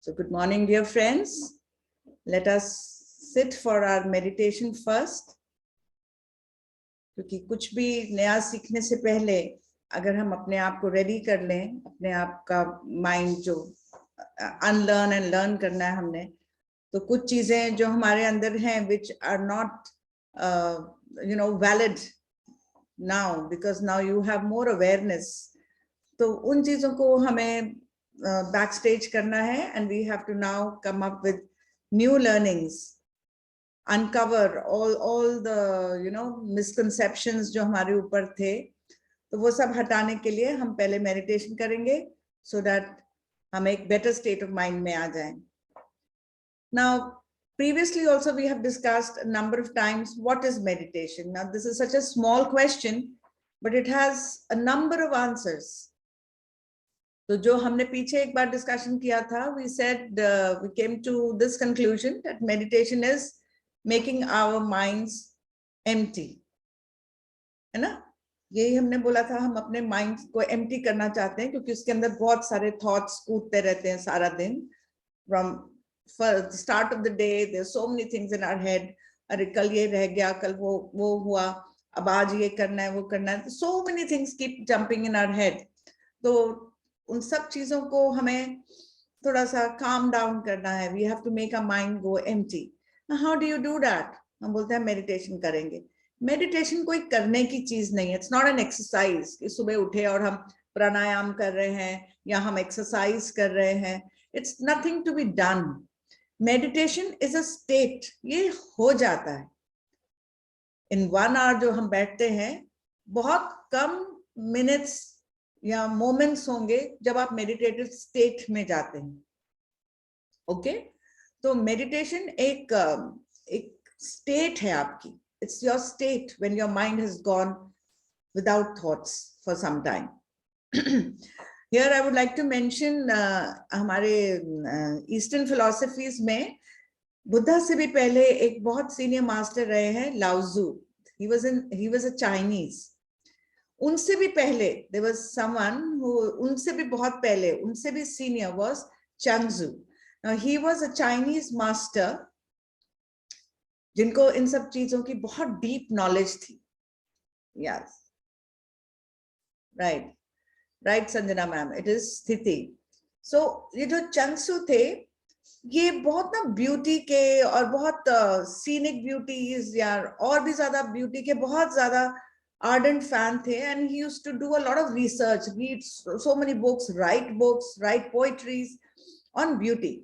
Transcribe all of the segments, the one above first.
So good morning, dear friends. Let us sit for our meditation first. क्योंकि कुछ भी नया सीखने से पहले अगर हम अपने आप को रेडी कर लें, अपने आप का माइंड जो अनलर्न एंड लर्न करना है हमने, तो कुछ चीजें जो हमारे अंदर हैं which are not valid now because now you have more awareness, तो उन चीजों को हमें backstage करना है and we have to now come up with new learnings, uncover all the misconceptions जो हमारे ऊपर थे, तो वो सब हटाने के लिए हम पहले meditation करेंगे so that हम एक better state of mind में आ जाएं. Now previously also we have discussed a number of times what is meditation. Now this is such a small question but it has a number of answers. तो जो हमने पीछे एक बार discussion किया था, we said we came to this conclusion that meditation is making our minds empty, है ना? यही हमने बोला था, हम अपने माइंड को empty करना चाहते हैं क्योंकि उसके अंदर बहुत सारे थॉट्स कूदते रहते हैं सारा दिन. From the start of the day there's so many things in our head. अरे कल ये रह गया, कल वो हुआ, अब आज ये करना है, वो करना है. So many things keep jumping in our head. तो उन सब चीजों को हमें थोड़ा सा calm down करना है. We have to make our mind go empty. Now how do you do that? हम बोलते हैं meditation करेंगे. Meditation कोई करने की चीज नहीं है. It's not an exercise कि सुबह उठे और हम प्राणायाम कर रहे हैं या हम exercise कर रहे हैं. It's nothing to be done. Meditation is a state. ये हो जाता है. In 1 hour जो हम बैठते हैं, बहुत कम minutes या मोमेंट्स होंगे जब आप मेडिटेटिव स्टेट में जाते हैं. ओके, तो मेडिटेशन एक स्टेट है आपकी. It's your state when your mind has gone without thoughts for some time. Here I would like to mention हमारे ईस्टर्न फिलॉसफीज में बुद्धा से भी पहले एक बहुत सीनियर मास्टर रहे हैं, लाओजू. He was a Chinese. उनसे भी पहले there was someone who उनसे भी बहुत पहले, उनसे भी senior was Changzu. Now he was a Chinese master जिनको इन सब चीजों की बहुत deep knowledge थी. Yes, right Sanjana ma'am, it is स्थिति. So ये जो Changzu थे, ये बहुत ना ब्यूटी के और बहुत scenic beauties या और भी ज्यादा ब्यूटी के बहुत ज्यादा ardent fan the, and he used to do a lot of research, read so many books, write poetries on beauty,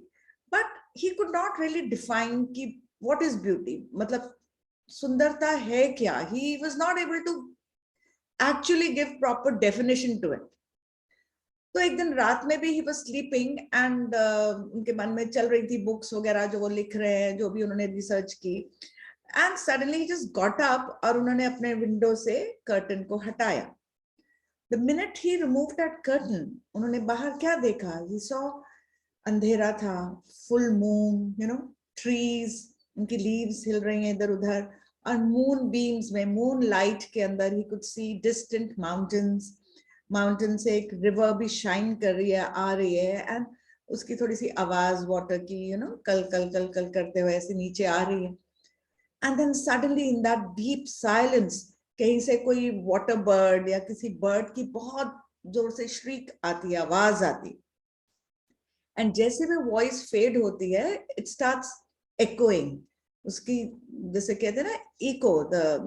but he could not really define ki what is beauty, matlab sundarta hai kya. He was not able to actually give proper definition to it. तो एक दिन रात में भी he was sleeping and उनके मन में चल रही थी books वगैरह जो वो लिख रहे हैं, जो भी उन्होंने research की. And suddenly he just got up और उन्होंने अपने विंडो से कर्टन को हटाया. The minute he removed that curtain, उन्होंने बाहर क्या देखा? He saw अंधेरा था, full moon, trees, उनकी leaves हिल रही हैं इधर उधर, और moon beams में, moonlight के अंदर he could see distant mountains. Mountain से एक river भी shine कर रही है, आ रही है, and उसकी थोड़ी सी आवाज water की, कल कल कल कल करते हुए ऐसे नीचे आ रही है. And then suddenly in that deep silence, कहीं से कोई water bird या किसी bird की बहुत जोर से shriek आती है, आवाज आती. And जैसे भी voice fade होती है, it starts echoing. उसकी जैसे कहते हैं ना, echo,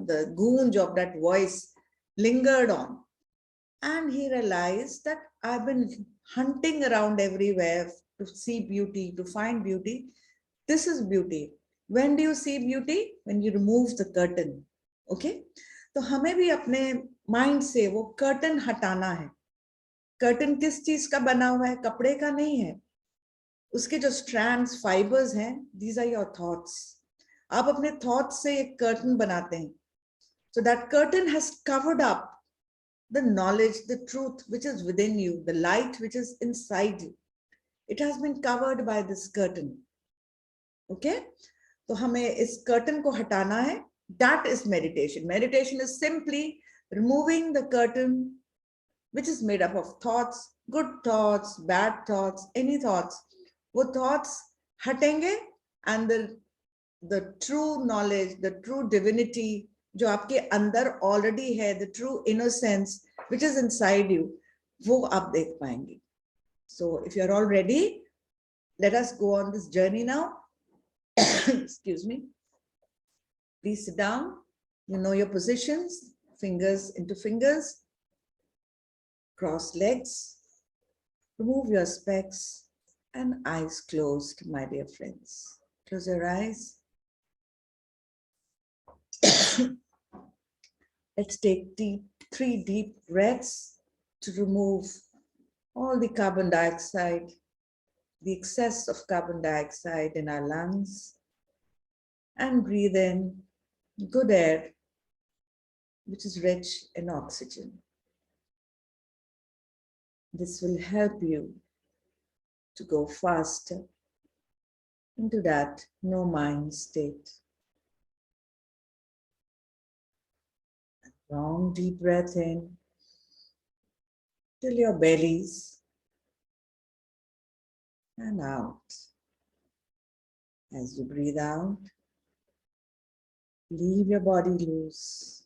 the goonj of that voice lingered on. And he realized that I've been hunting around everywhere to see beauty, to find beauty. This is beauty. When do you see beauty? When you remove the curtain. Okay? तो हमें भी अपने mind से वो curtain हटाना है. Curtain किस चीज का बना हुआ है? कपड़े का नहीं है. उसके जो strands, fibers हैं, these are your thoughts. आप अपने thoughts से एक curtain बनाते हैं. So that curtain has covered up the knowledge, the truth which is within you, the light which is inside you. It has been covered by this curtain. Okay? तो हमें इस curtain को हटाना है. That is meditation. Meditation is simply removing the curtain which is made up of thoughts, good thoughts, bad thoughts, any thoughts. वो thoughts हटेंगे and the true knowledge, the true divinity जो आपके अंदर already है, the true innocence which is inside you, वो आप देख पाएंगे. So if you're all ready, let us go on this journey now. Excuse me. Please sit down. You know your positions, fingers into fingers. Cross legs. Remove your specs and eyes closed, my dear friends. Close your eyes. Let's take 3 deep breaths to remove all the carbon dioxide, the excess of carbon dioxide in our lungs, and breathe in good air, which is rich in oxygen. This will help you to go faster into that no mind state. Long deep breath in till your bellies and out. As you breathe out, leave your body loose,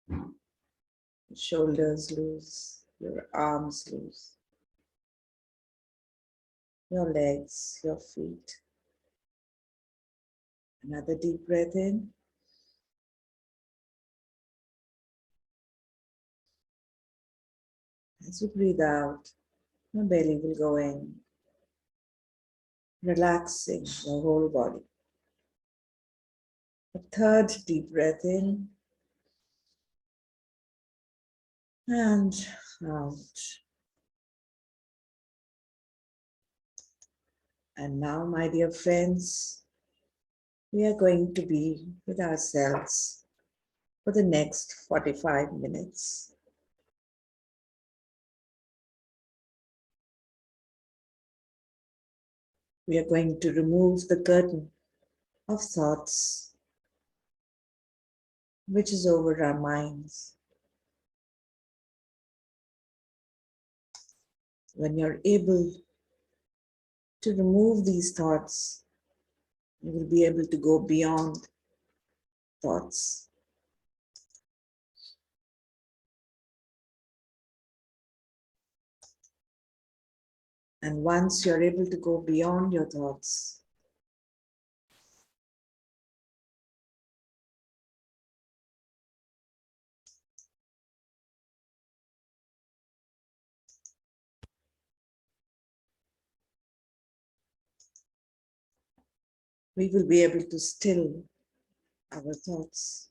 your shoulders loose, your arms loose, your legs, your feet. Another deep breath in. As you breathe out, your belly will go in, relaxing your whole body. A third deep breath in and out. And now, my dear friends, we are going to be with ourselves for the next 45 minutes. We are going to remove the curtain of thoughts which is over our minds. When you're able to remove these thoughts, you will be able to go beyond thoughts. And once you're able to go beyond your thoughts, we will be able to still our thoughts.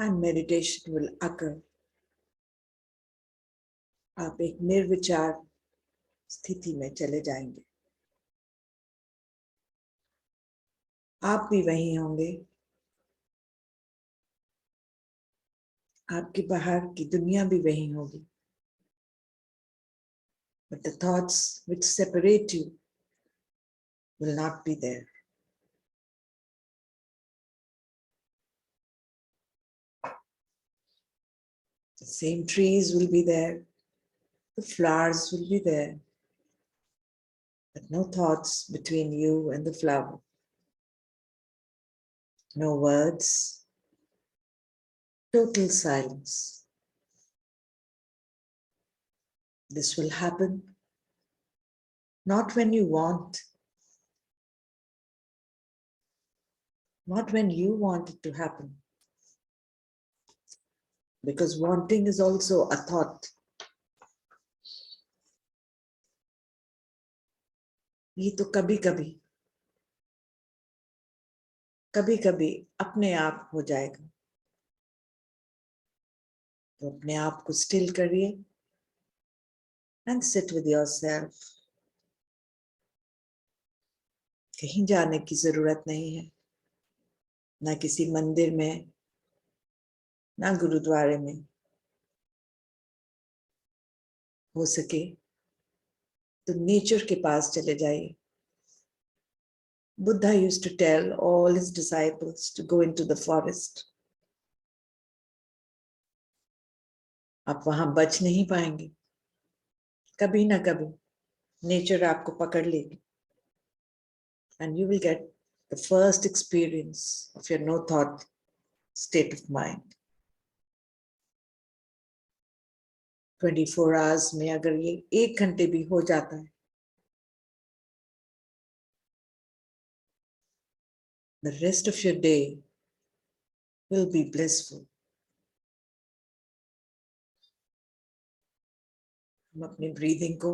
And meditation will occur. आप एक निर्विचार स्थिति में चले जाएंगे. आप भी वहीं होंगे. आपके बाहर की दुनिया भी वहीं होगी. But the thoughts which separate you will not be there. The same trees will be there. The flowers will be there. But no thoughts between you and the flower. No words. Total silence. This will happen not when you want, not when you want it to happen, because wanting is also a thought. ये तो कभी-कभी अपने आप हो जाएगा. तो अपने आप को स्टिल करिए and sit with yourself. कहीं जाने की जरूरत नहीं है, ना किसी मंदिर में, ना गुरुद्वारे में. हो सके तो नेचर के पास चले जाइए. Buddha used to tell all his disciples to go into the forest. आप वहां बच नहीं पाएंगे, कभी ना कभी नेचर आपको पकड़ लेगी. And you will get the first experience of your no thought state of mind. 24 hours में अगर ये 1 घंटे भी हो जाता है, the rest of your day will be blissful. हम अपनी ब्रीदिंग को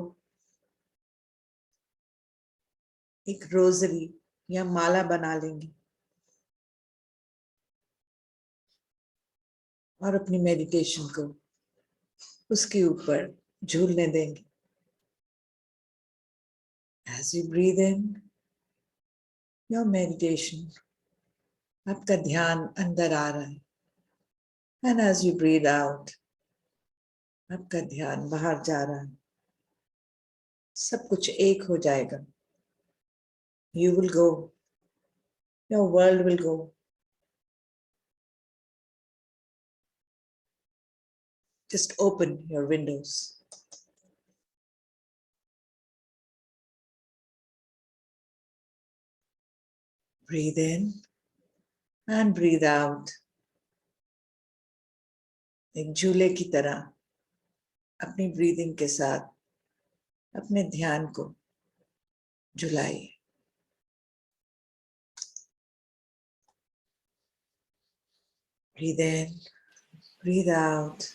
एक रोजरी या माला बना लेंगे और अपनी मेडिटेशन को उसके ऊपर झूलने देंगे. As you breathe in, your meditation, आपका ध्यान अंदर आ रहा है. And as you breathe out, आपका ध्यान बाहर जा रहा है. सब कुछ एक हो जाएगा. You will go. Your world will go. Just open your windows. Breathe in and breathe out. एक झूले की तरह अपनी ब्रीदिंग के साथ अपने ध्यान को झुलाइए. Breathe in, breathe out.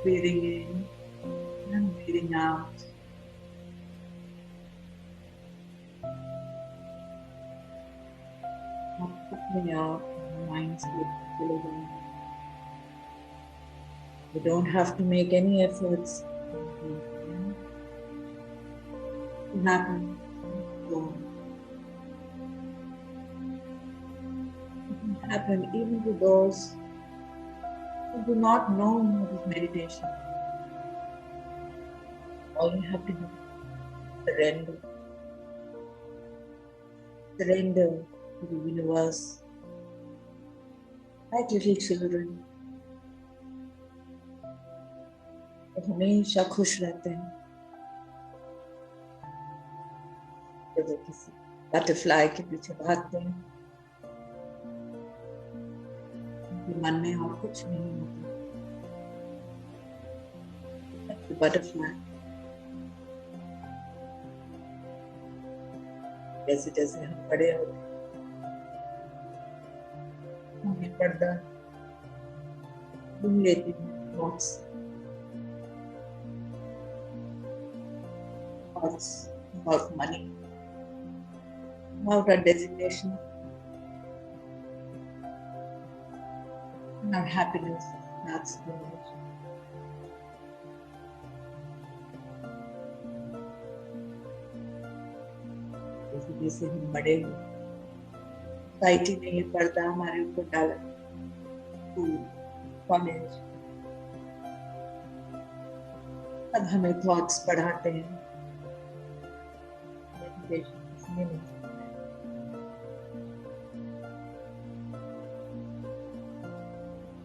breathing in and breathing out. Not opening up, mind slowly down. You don't have to make any efforts to happen. So it can happen even to those who do not know what is meditation. All you have to do is surrender. Surrender to the universe. Like little children, वो हमेशा खुश रहते हैं. जब वो किसी butterfly के पीछे भागते हैं, उनके मन में और कुछ नहीं होता. बटरफ्लाई जैसे जैसे हम बड़े होते हैं, हमें पर्दा ढूंढ लेती हैं thoughts about money, about our designation, and our happiness. That's the motivation. जैसे जैसे हम बड़े हुए, सोसाइटी ने ये पर्दा हमारे ऊपर डाला, स्कूल, कॉलेज, अब हमें थॉट्स पढ़ाते हैं.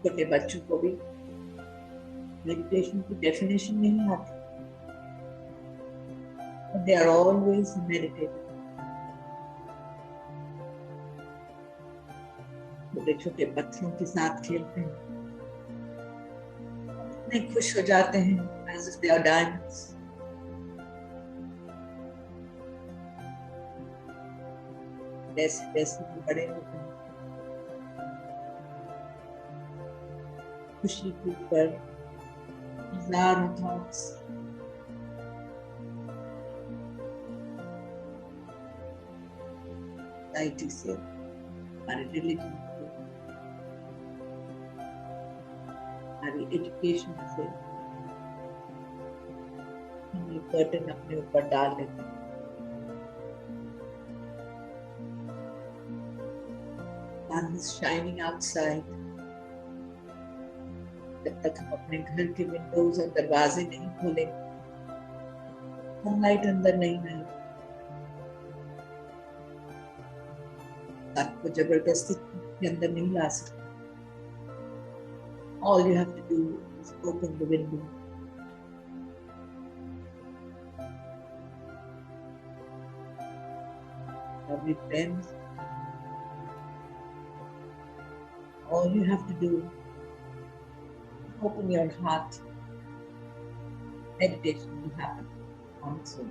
छोटे बच्चों को भी मेडिटेशन की डेफिनेशन नहीं आती. They are always meditating. छोटे छोटे पत्थरों के साथ खेलते हैं, इतने खुश हो जाते हैं as if they are diamonds. जैसे जैसे वो बड़े होते हैं, खुशी के ऊपर हजारों थॉट्स, सोसाइटी से, हमारे रिलीजन से, हमारी एजुकेशन से हम ये कर्टन अपने ऊपर डाल लेते हैं. Sun is shining outside. जब तक हम अपने घर के विंडोज और दरवाजे नहीं खोलेंगे, सनलाइट अंदर नहीं आएगी. आपको जबरदस्ती के अंदर नहीं ला सकते. All you have to do is open the window. Lovely friends, all you have to do is open your heart. Meditation will happen on its own.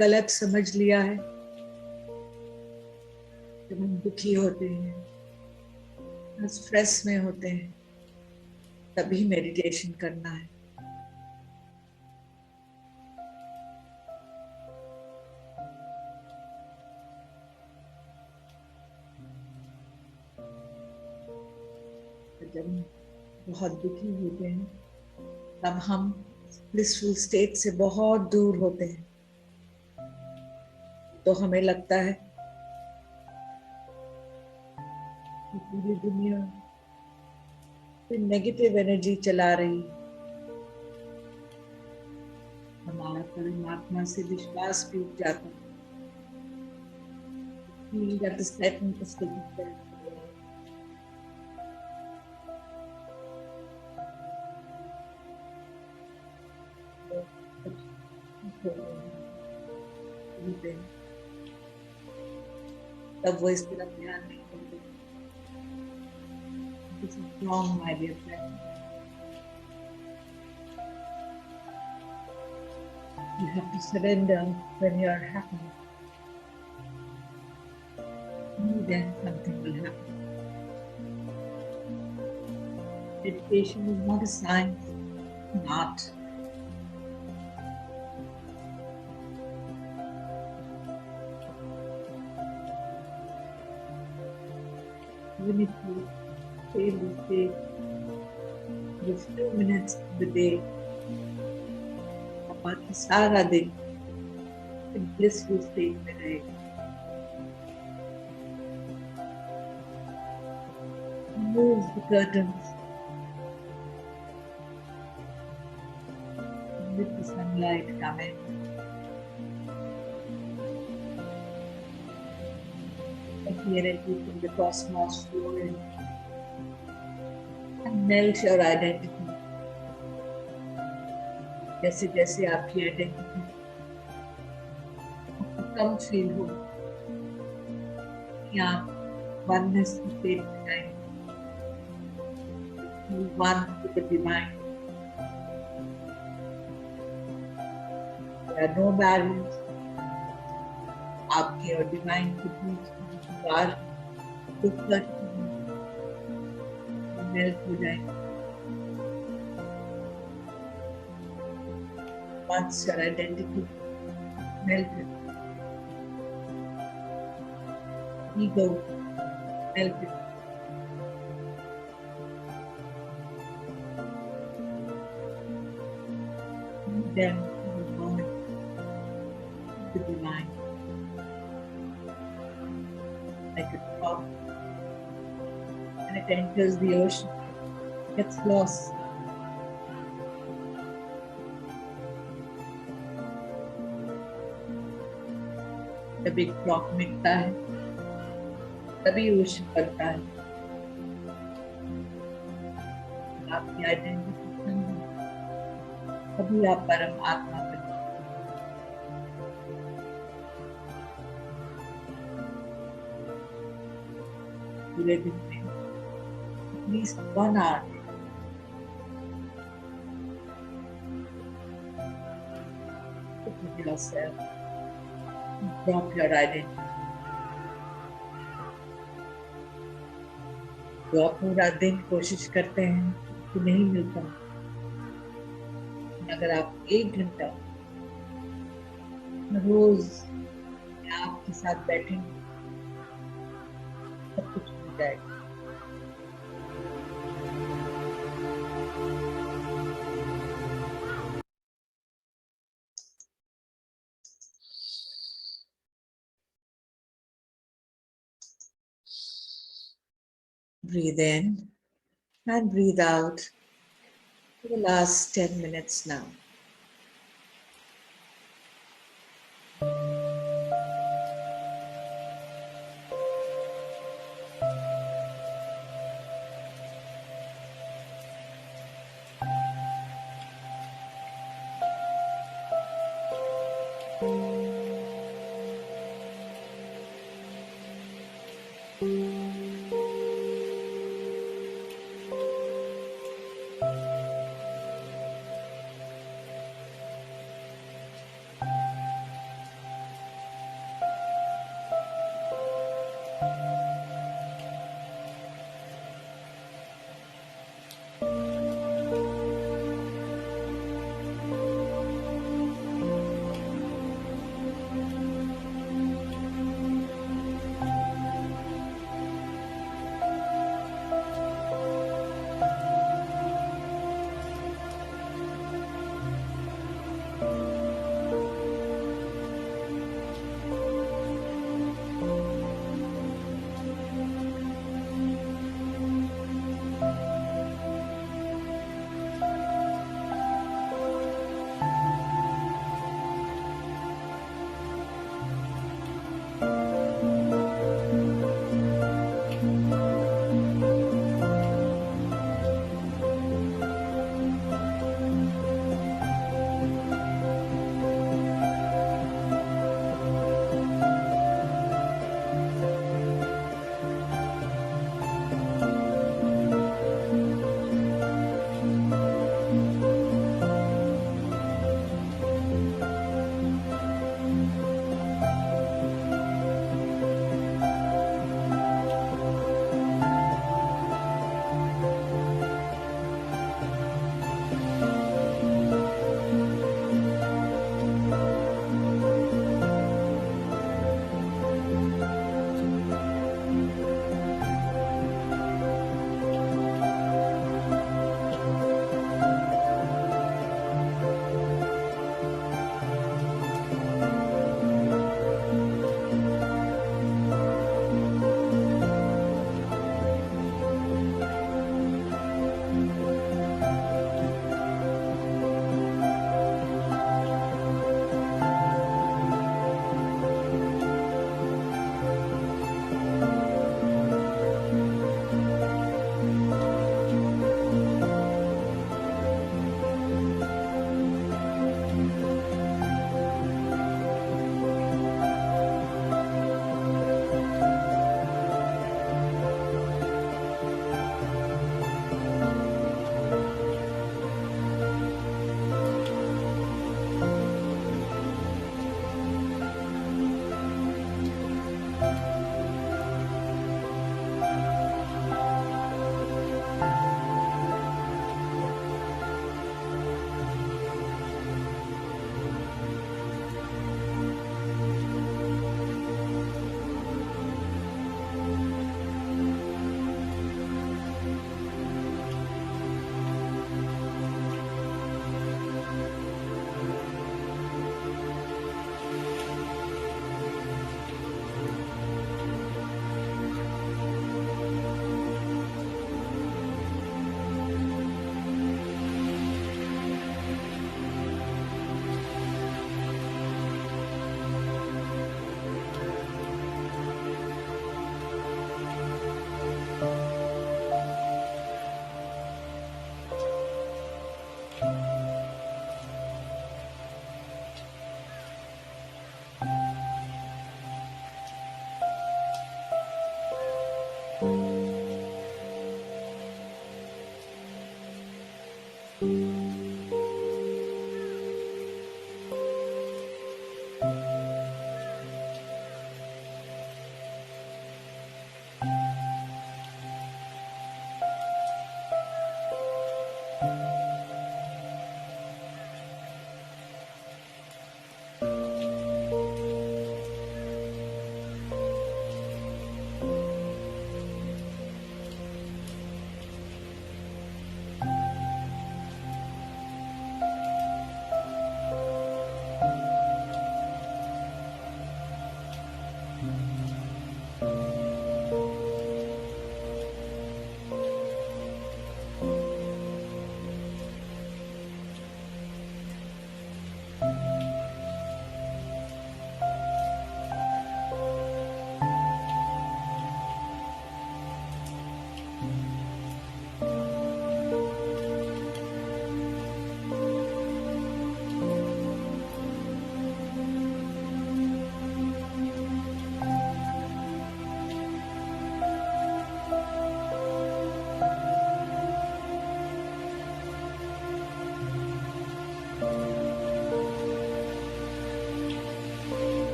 गलत समझ लिया है जब हम दुखी होते हैं, स्ट्रेस में होते हैं तभी मेडिटेशन करना है। जब बहुत दुखी होते हैं तब हम ब्लिसफुल स्टेट से बहुत दूर होते हैं, तो हमें लगता है कि पूरी दुनिया नेगेटिव एनर्जी चला रही है। हमारा परमात्मा से विश्वास भी उठ जाता है। Feel that the Satan is taking care of you. तब वो इस तरफ ध्यान नहीं करते। This is wrong, my dear friend. You have to surrender when you are happy. Only then something will happen. Meditation is not a science, it's an art. Even if you fail this day, just 2 minutes of the day, बाकी सारा दिन blissful state में रहेगा। Remove the curtains. Let the sunlight come in. Let the energy from the cosmos flow in and melt your identity. जैसे जैसे आपकी identity कम feel हो, आप oneness की स्टेट में जाएंगे, one with the divine. There are no barriers. आपके और डिवाइन के बीच दीवार मेल्ट हो जाएंगे। Once your identity melted, ego melted, then you will go into the divine like a drop, and it enters the ocean, gets lost. जब एक drop मिटता है तभी ओशन बनता है। आपकी आइडेंटिटी तभी आप परम आत्मा बनते हैं। पूरे दिन में at least 1 hour to yourself, drop your identity. तो आप पूरा दिन कोशिश करते हैं कि नहीं मिलता, अगर आप 1 घंटा रोज आपके साथ बैठेंगे सब कुछ हो जाएगा। Breathe in and breathe out for the last 10 minutes now.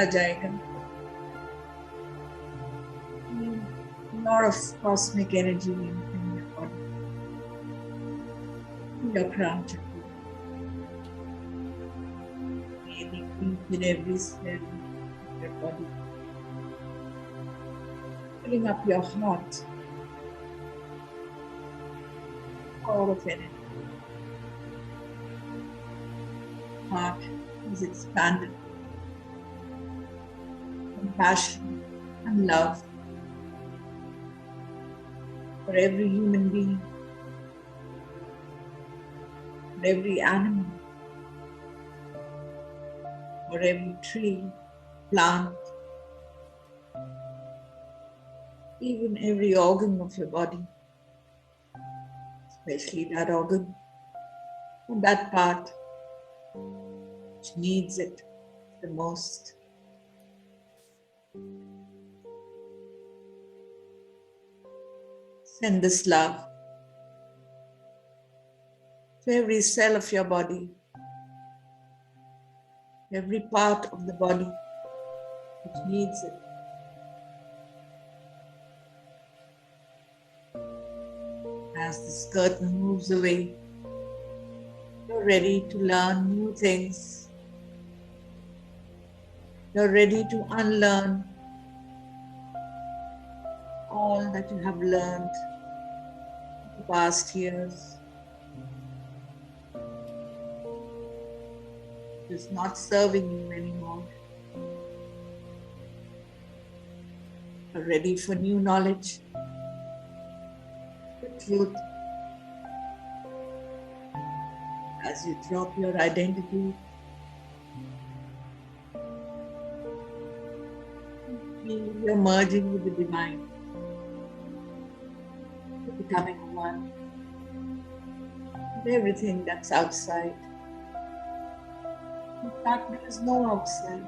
आ जाएगा. Lot of cosmic energy in your body, your crown chakra, breathing deep in every cell of your body, filling up your heart, all of energy. Heart is expanded. Compassion and love for every human being, for every animal, for every tree, plant, even every organ of your body, especially that organ and that part which needs it the most. Send this love to every cell of your body, every part of the body which needs it. As this curtain moves away, you're ready to learn new things. You're ready to unlearn all that you have learned in the past years. It is not serving you anymore. You're ready for new knowledge, the truth. As you drop your identity, you're merging with the divine. You're becoming one with everything that's outside. fact, there is no outside.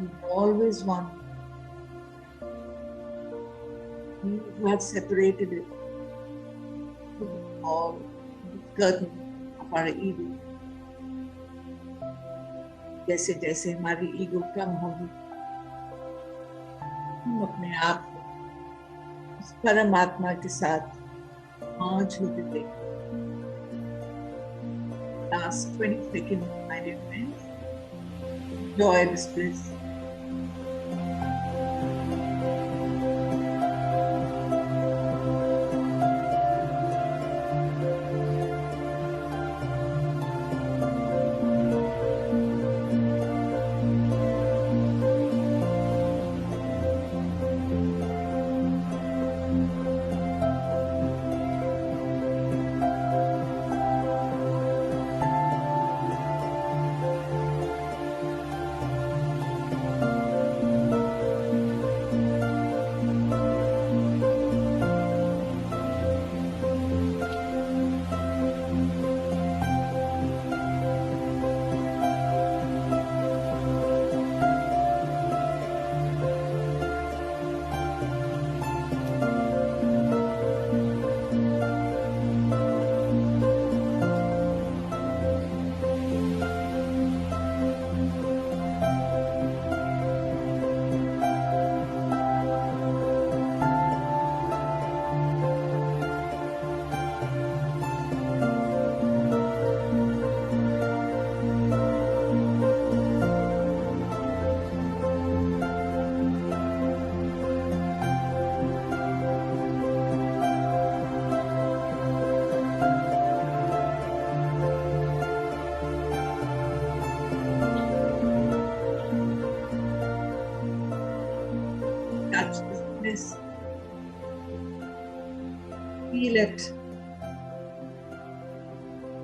You always one. You who have separated it. All the curtain of our ego. जैसे जैसे हमारी ego कम होगी, हम अपने आप को उस परमात्मा के साथ मर्ज होते देखें. Last 20 seconds, my dear friends. Enjoy this bliss. Touch this bliss. Feel it.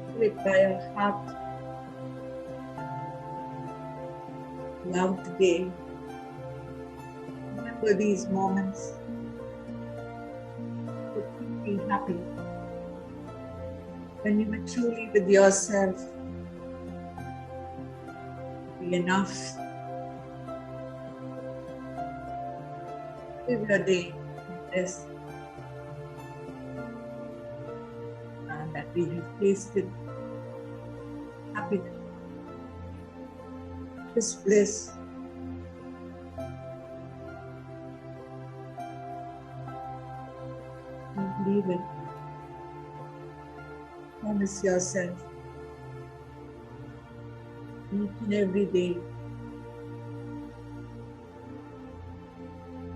Feel it by your heart. Love today. Remember these moments. Be happy. When you were truly with yourself. Be enough. Live your day with this. And that we have tasted happiness. This bliss. And believe it. Promise yourself each and every day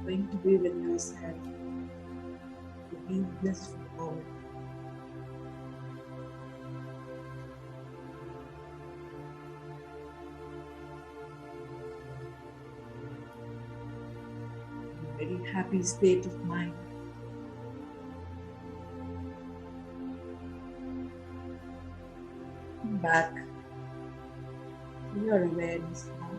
going to be with yourself to be blissful moment. A very happy state of mind. Come back to your awareness now.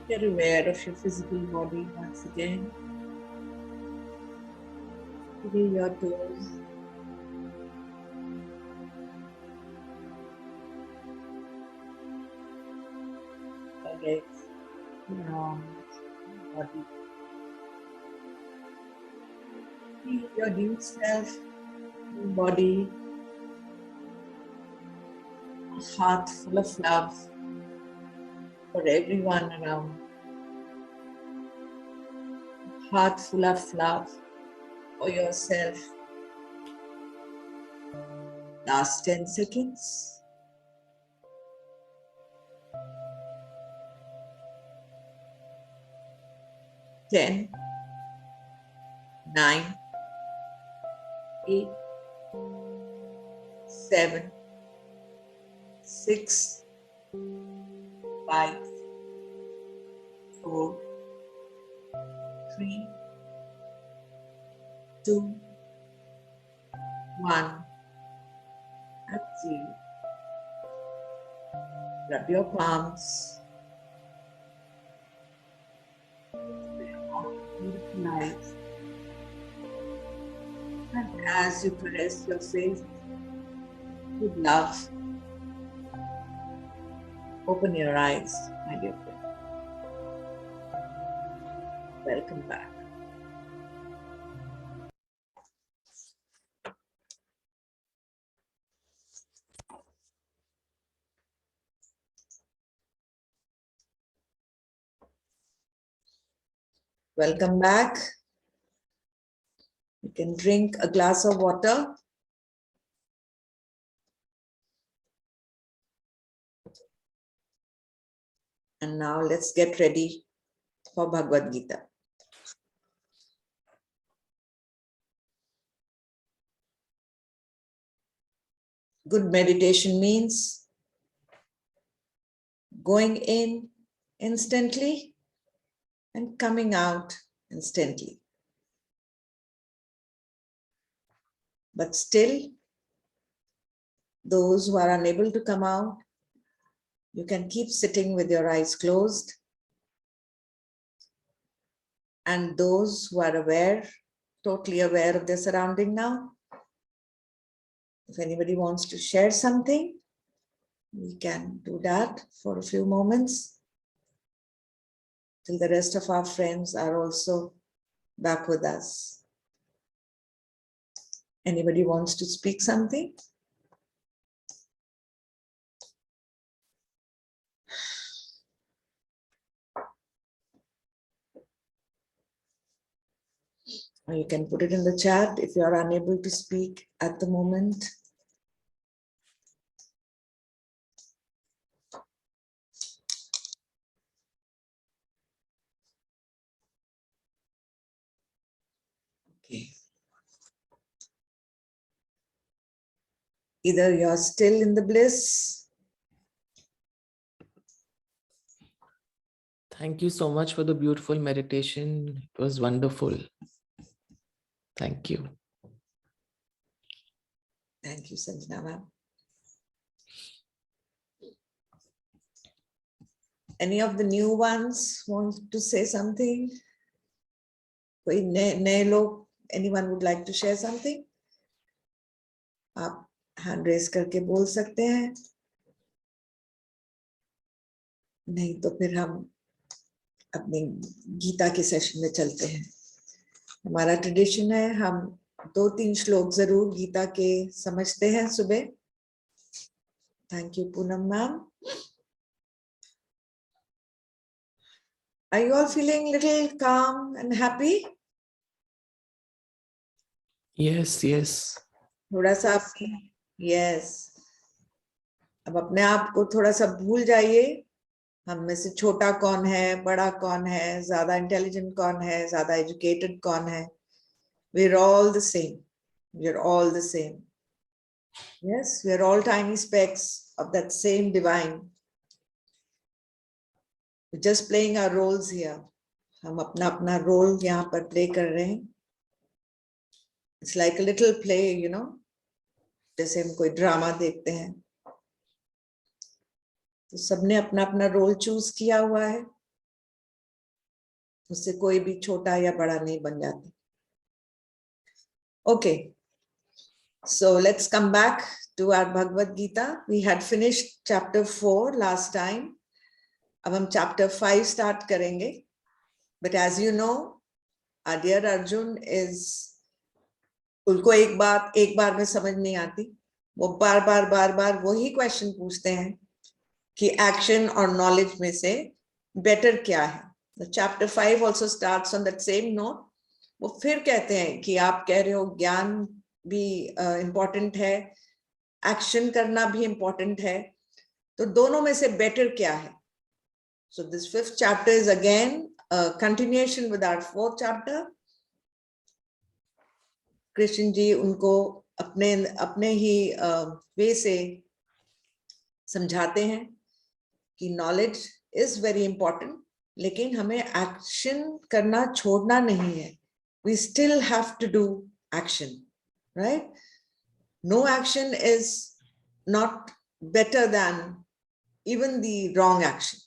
Get aware of your physical body once again. Feel your toes. Your legs, your arms, your body. Feel your new self, new body, a heart full of love for everyone around. A heart full of love for yourself. Last 10 seconds. 10, 9, 8, 7, 6, 5, 4, 3, 2, 1. That's you. Rub your palms. Beautiful eyes. And as you caress your face with love, open your eyes, my dear friend. Welcome back. Welcome back. You can drink a glass of water. And now let's get ready for Bhagavad Gita. Good meditation means going in instantly and coming out instantly. But still, those who are unable to come out, you can keep sitting with your eyes closed. And those who are aware, totally aware of their surrounding now, if anybody wants to share something, we can do that for a few moments till the rest of our friends are also back with us. Anybody wants to speak something? Or you can put it in the chat if you are unable to speak at the moment. Okay. Either you're still in the bliss. Thank you so much for the beautiful meditation. It was wonderful. Thank you. Thank you, Sanjana ma'am. Any of the new ones want to say something? Anyone would like to share something? आप hand raise करके बोल सकते हैं. नहीं तो फिर हम अपने गीता के सेशन में चलते हैं. हमारा ट्रेडिशन है, हम 2-3 श्लोक जरूर गीता के समझते हैं सुबह. Thank you Poonam ma'am. Are you all feeling little calm and happy? Yes, yes. थोड़ा सा yes. अब अपने आप को थोड़ा सा भूल जाइए. हम में से छोटा कौन है, बड़ा कौन है, ज्यादा इंटेलिजेंट कौन है, ज्यादा एजुकेटेड कौन है. We're all the same. We're all the same. Yes, we're all tiny specks of that same divine. We're just playing our roles here. हम अपना अपना रोल यहाँ पर प्ले कर रहे हैं. It's like a little play, you know. जैसे हम कोई ड्रामा देखते हैं. तो सबने अपना अपना रोल चूज किया हुआ है. उससे कोई भी छोटा या बड़ा नहीं बन जाता. Okay, so let's come back to our Bhagavad Gita. We had finished chapter 4 last time. अब हम chapter 5 start करेंगे. But as you know, our dear Arjun is, उनको एक बार में समझ नहीं आती. वो बार वही क्वेश्चन पूछते हैं कि एक्शन और नॉलेज में से बेटर क्या है. The chapter 5 also starts on that same note. वो फिर कहते हैं कि आप कह रहे हो ज्ञान भी इम्पोर्टेंट है, एक्शन करना भी इम्पोर्टेंट है, तो दोनों में से बेटर क्या है. So this 5th chapter is again a continuation with our 4th chapter. Krishna ji उनको अपने ही वे से समझाते हैं कि नॉलेज इज वेरी इंपॉर्टेंट, लेकिन हमें एक्शन करना छोड़ना नहीं है. We still have to do action, right? No action is not better than even the wrong action.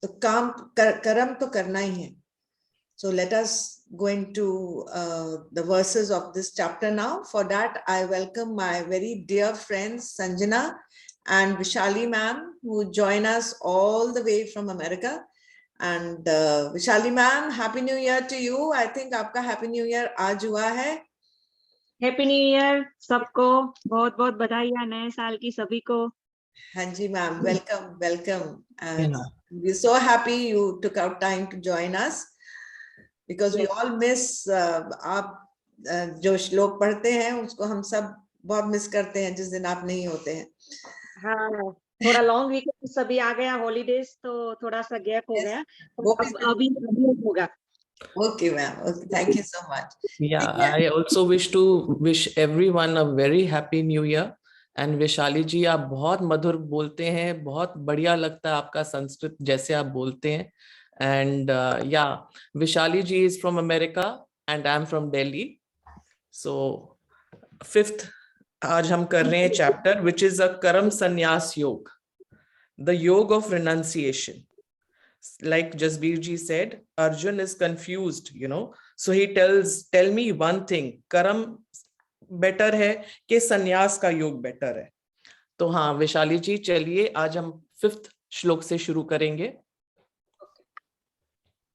तो कर्म तो करना ही है. So let us go into the verses of this chapter now. For that, I welcome my very dear friends Sanjana and Vishali ma'am, who join us all the way from America. And Vishali ma'am, Happy New Year to you. I think आपका Happy New Year आज हुआ है. Happy new year सबको, बहुत बहुत बधाइयाँ नए साल की सभी को. हाँ जी ma'am, welcome, welcome. And Yeah. we're so happy you took out time to join us, because we all miss आप जो श्लोक पढ़ते हैं उसको हम सब बहुत मिस करते हैं जिस दिन आप नहीं होते हैं. हाँ, थोड़ा लॉन्ग वीकेंड सभी आ गया, हॉलीडेज, तो थोड़ा सा गैप हो गया. वो अब अभी होगा. Okay ma'am, okay, thank you so much. Yeah, I also wish everyone a very happy new year. And Vishali जी, आप बहुत मधुर बोलते हैं, बहुत बढ़िया लगता है आपका संस्कृत जैसे आप बोलते हैं. And yeah, Vishali ji is from America and I'm from Delhi. So 5th आज हम कर रहे हैं chapter which is a Karam Sannyas Yoga, the yoga of renunciation. Like Jasbir ji said, Arjun is confused, so he tell me one thing, Karam better है कि संन्यास का योग बेटर है. तो हाँ विशाली जी, चलिए आज हम 5th श्लोक से शुरू करेंगे.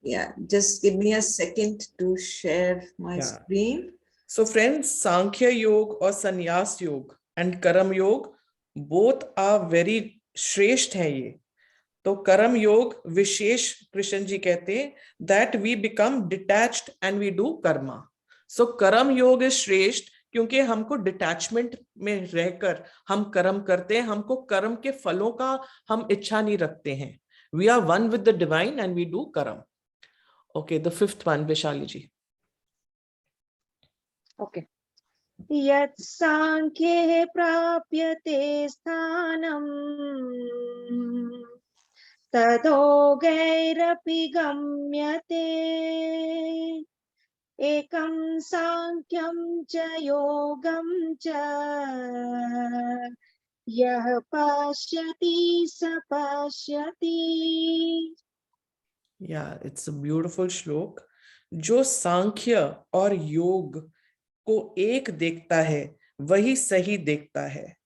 Yeah, just give me a second to share my screen. So friends, Sankhya योग और संन्यास योग and कर्म योग both are very श्रेष्ठ हैं ये. तो कर्म योग विशेष कृष्ण जी कहते हैं that we become detached and we do karma. So कर्म योग is श्रेष्ठ क्योंकि हमको डिटैचमेंट में रहकर हम कर्म करते हैं, हमको कर्म के फलों का हम इच्छा नहीं रखते हैं. We are one with the divine and we do कर्म. Okay, the 5th one, Vishali ji. Okay. यत् सांख्ये प्राप्यते स्थानम् तदोगैरपि गम्यते एकं सांख्यं च योगं च यः पश्यति स पश्यति. Yeah, it's a beautiful श्लोक. जो सांख्य और योग को एक देखता है वही सही देखता है.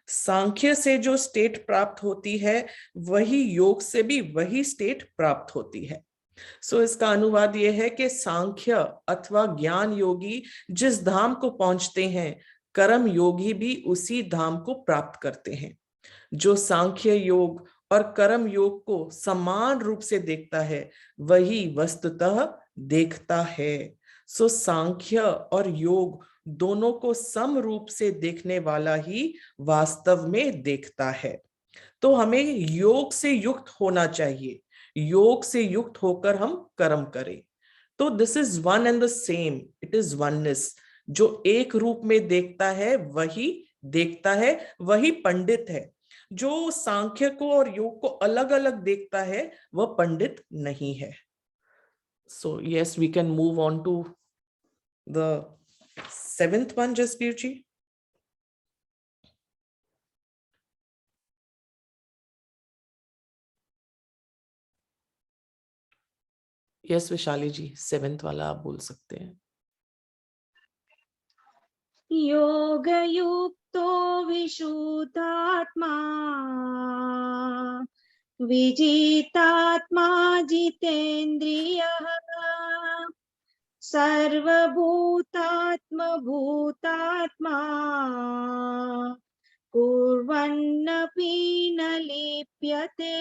सांख्य से जो स्टेट प्राप्त होती है वही योग से भी वही स्टेट प्राप्त होती है. सो इसका अनुवाद यह है कि सांख्य अथवा ज्ञान योगी जिस धाम को पहुंचते हैं, कर्म योगी भी उसी धाम को प्राप्त करते हैं. जो सांख्य योग और कर्म योग को समान रूप से देखता है वही वस्तुतः देखता है. सो सांख्य और योग दोनों को सम रूप से देखने वाला ही वास्तव में देखता है. तो हमें योग से युक्त होना चाहिए, योग से युक्त होकर हम कर्म करें. तो this is one and the same, it is oneness. जो एक रूप में देखता है वही देखता है, वही पंडित है. जो सांख्य को और योग को अलग अलग देखता है वह पंडित नहीं है. So yes, we can move on to the 7th one, Jasbir ji. Yes, Vishali ji, 7th वाला आप बोल सकते हैं. योगयुक्तो विशुद्धात्मा विजितात्मा जितेन्द्रियः सर्वभूतात्मा भूतात्मा कुर्वन्नपि न लिप्यते.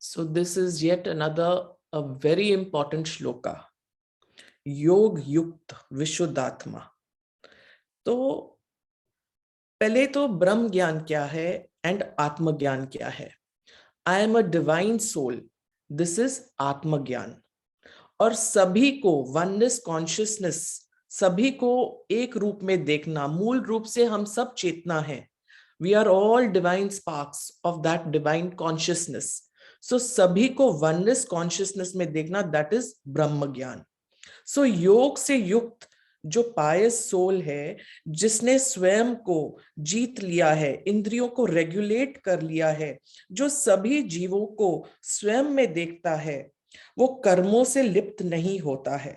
So this is yet another a very important shloka. योग युक्त विशुद्धात्मा. तो पहले तो ब्रह्म ज्ञान क्या है एंड आत्मज्ञान क्या है. I am a divine soul, this is आत्मज्ञान. और सभी को वननेस कॉन्शियसनेस, सभी को एक रूप में देखना. मूल रूप से हम सब चेतना है. We are all divine sparks of that divine consciousness. So सभी को वननेस कॉन्शियसनेस में देखना, दैट इज ब्रह्म ज्ञान. सो योग से युक्त जो पायस सोल है, जिसने स्वयं को जीत लिया है, इंद्रियों को रेगुलेट कर लिया है, जो सभी जीवों को स्वयं में देखता है, वो कर्मों से लिप्त नहीं होता है.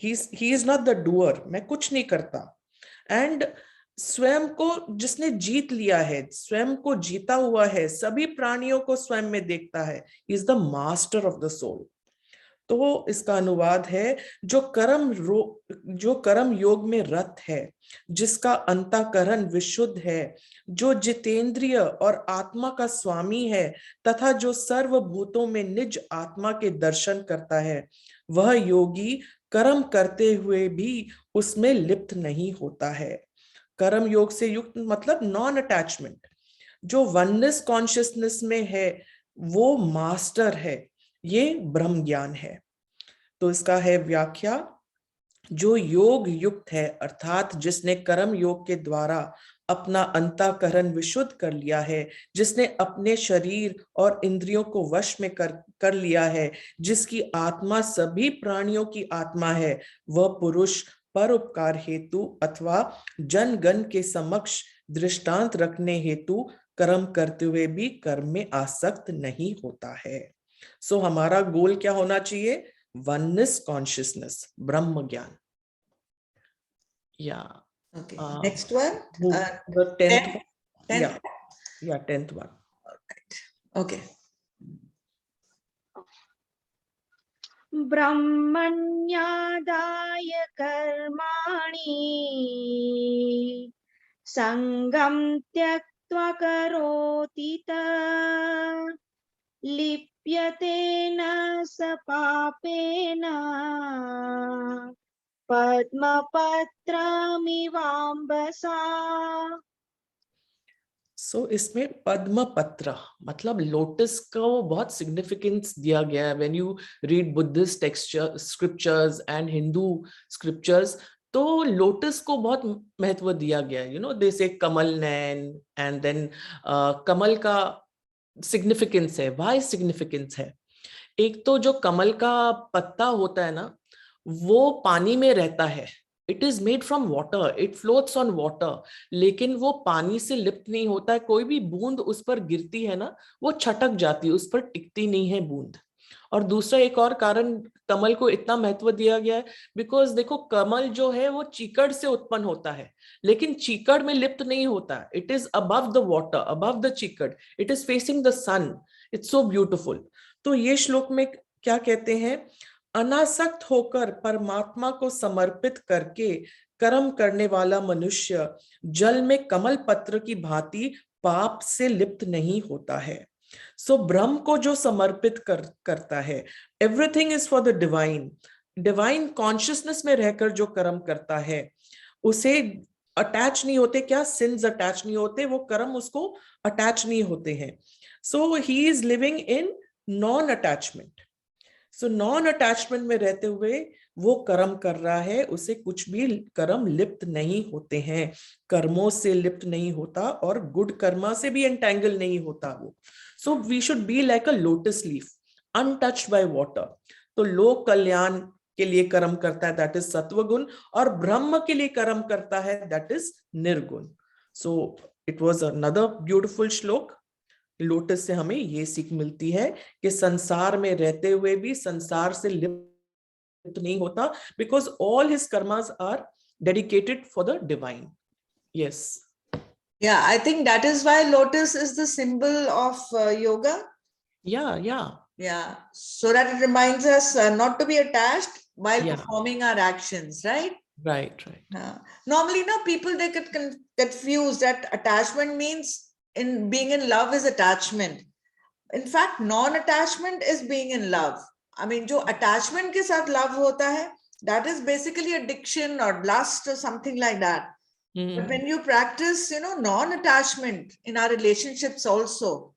he is not the doer. मैं कुछ नहीं करता. एंड स्वयं को जिसने जीत लिया है, स्वयं को जीता हुआ है, सभी प्राणियों को स्वयं में देखता है, is the master of the soul. तो इसका अनुवाद है, जो कर्म योग में रत है, जिसका अंतःकरण विशुद्ध है, जो जितेंद्रिय और आत्मा का स्वामी है, तथा जो सर्वभूतों में निज आत्मा के दर्शन करता है, वह योगी कर्म करते हुए भी उसमें लिप्त नहीं होता है. कर्म योग से युक्त मतलब नॉन अटैचमेंट. जो वननेस कॉन्शियसनेस में है वो मास्टर है. ये ब्रह्म ज्ञान है. तो इसका है व्याख्या, जो योग युक्त है अर्थात जिसने कर्म योग के द्वारा अपना अंतःकरण विशुद्ध कर लिया है, जिसने अपने शरीर और इंद्रियों को वश में कर लिया है, जिसकी आत्मा सभी प्राणियों की आत्मा है, वह पुरुष परोपकार हेतु अथवा जनगण के समक्ष दृष्टांत रखने हेतु कर्म करते हुए भी कर्म में आसक्त नहीं होता है. सो हमारा गोल क्या होना चाहिए? वननेस कॉन्शियसनेस, ब्रह्म ज्ञान. Yeah. Okay. Next one. The 10th one. 10th. Yeah, 10th one. Alright. Okay. ब्रह्मण्यादाय कर्माणि संगं त्यक्त्वा करोति तत् लिप्यते न स पापेन पद्मपत्रमिवाम्बसा. सो इसमें पद्म पत्र मतलब लोटस को बहुत सिग्निफिकेंस दिया गया है. When you read Buddhist scriptures and Hindu scriptures, तो लोटस को बहुत महत्व दिया गया है. दे से कमल नैन, एंड देन कमल का सिग्निफिकेंस है. वाई सिग्निफिकेंस है? एक तो जो कमल का पत्ता होता है ना, वो पानी में रहता है. It is made from water, it floats on water, लेकिन वो पानी से लिप्त नहीं होता है. कोई भी बूंद उस पर गिरती है ना, वो छटक जाती है, उस पर टिकती नहीं है बूंद. और दूसरा एक और कारण कमल को इतना महत्व दिया गया है, बिकॉज देखो कमल जो है वो चीकड़ से उत्पन्न होता है, लेकिन चीकड़ में लिप्त नहीं होता. It is above the water, above the चीकड़, it is facing the sun. It's so beautiful. तो ये श्लोक में क्या कहते हैं? अनासक्त होकर परमात्मा को समर्पित करके कर्म करने वाला मनुष्य जल में कमल पत्र की भांति पाप से लिप्त नहीं होता है. सो ब्रह्म को जो समर्पित करता है, everything is for the divine. Divine consciousness में रहकर जो कर्म करता है उसे अटैच नहीं होते. क्या सिंस अटैच नहीं होते? वो कर्म उसको अटैच नहीं होते हैं. So he is living in non attachment. So non attachment में रहते हुए वो कर्म कर रहा है, उसे कुछ भी कर्म लिप्त नहीं होते हैं, कर्मों से लिप्त नहीं होता और गुड कर्मा से भी एंटेंगल नहीं होता वो. So we should be like a lotus leaf, untouched by water. तो लोक कल्याण के लिए कर्म करता है, दैट इज सत्वगुण, और ब्रह्म के लिए कर्म करता है, दैट इज निर्गुण. So it was another beautiful श्लोक. लोटस से हमें ये सीख मिलती है कि संसार में रहते हुए भी संसार से लिप्त नहीं होता, because all his karmas are dedicated for the divine. Yes. Yeah, I think that is why lotus is the symbol of yoga. Yeah. So that it reminds us not to be attached while performing our actions, right? Right. Normally, people, they get confused that attachment means in being in love is attachment. In fact, non-attachment is being in love. I mean, जो attachment के साथ love होता है, that is basically addiction or lust or something like that. But when you practice, non-attachment in our relationships also,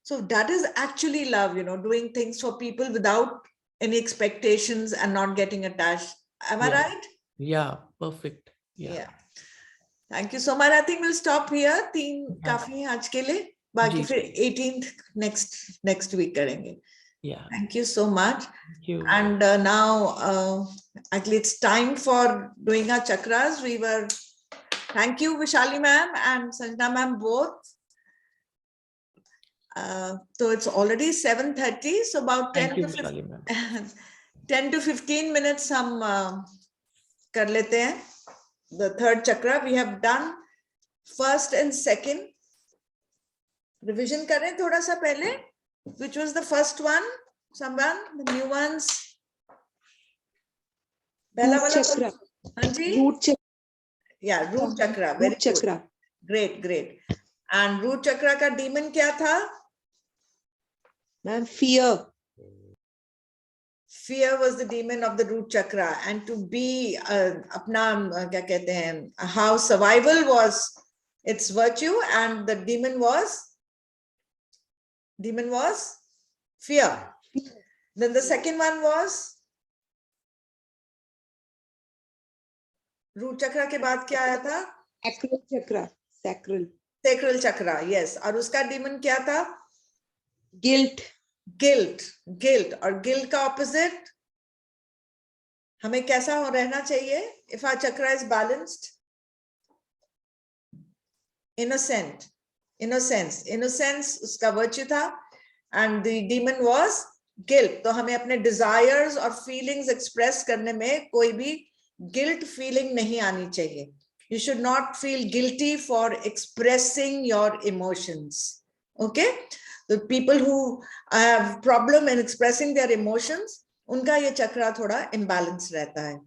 so that is actually love, doing things for people without any expectations and not getting attached. Am I right? Yeah, perfect. Yeah. Thank you so much. I think we'll stop here. 3 काफी है आज के लिए. बाकी फिर 18th next week करेंगे. Yeah. Thank you so much. Thank you. And now actually it's time for doing our chakras. Thank you Vishali ma'am and Sanjana ma'am both. So it's already 7:30, so about 10 Thank you, to Vishali ma'am. 10 to 15 minutes हम कर लेते हैं. The third chakra we have done first and second. Revision करें थोड़ा सा पहले. Which was the first one? Someone, the new ones. पहला वाला chakra. हाँ जी. Root chakra. Yeah, root chakra. Very Root chakra. Good. Great. And root chakra का demon क्या था? Ma'am, fear. Fear was the demon of the root chakra, and to be अपना क्या कहते हैं, how survival was its virtue, and the demon was fear. Then the second one was root chakra के बाद क्या आया था? Sacral chakra. Sacral chakra, yes. और उसका demon क्या था? Guilt. और guilt का opposite हमें कैसा हो रहना चाहिए? If our chakra is balanced, innocence उसका virtue था, and the demon was guilt. तो हमें अपने desires और feelings express करने में कोई भी guilt feeling नहीं आनी चाहिए. You should not feel guilty for expressing your emotions. Okay? The people who have problem in expressing their emotions, उनका ये chakra थोड़ा imbalance रहता है.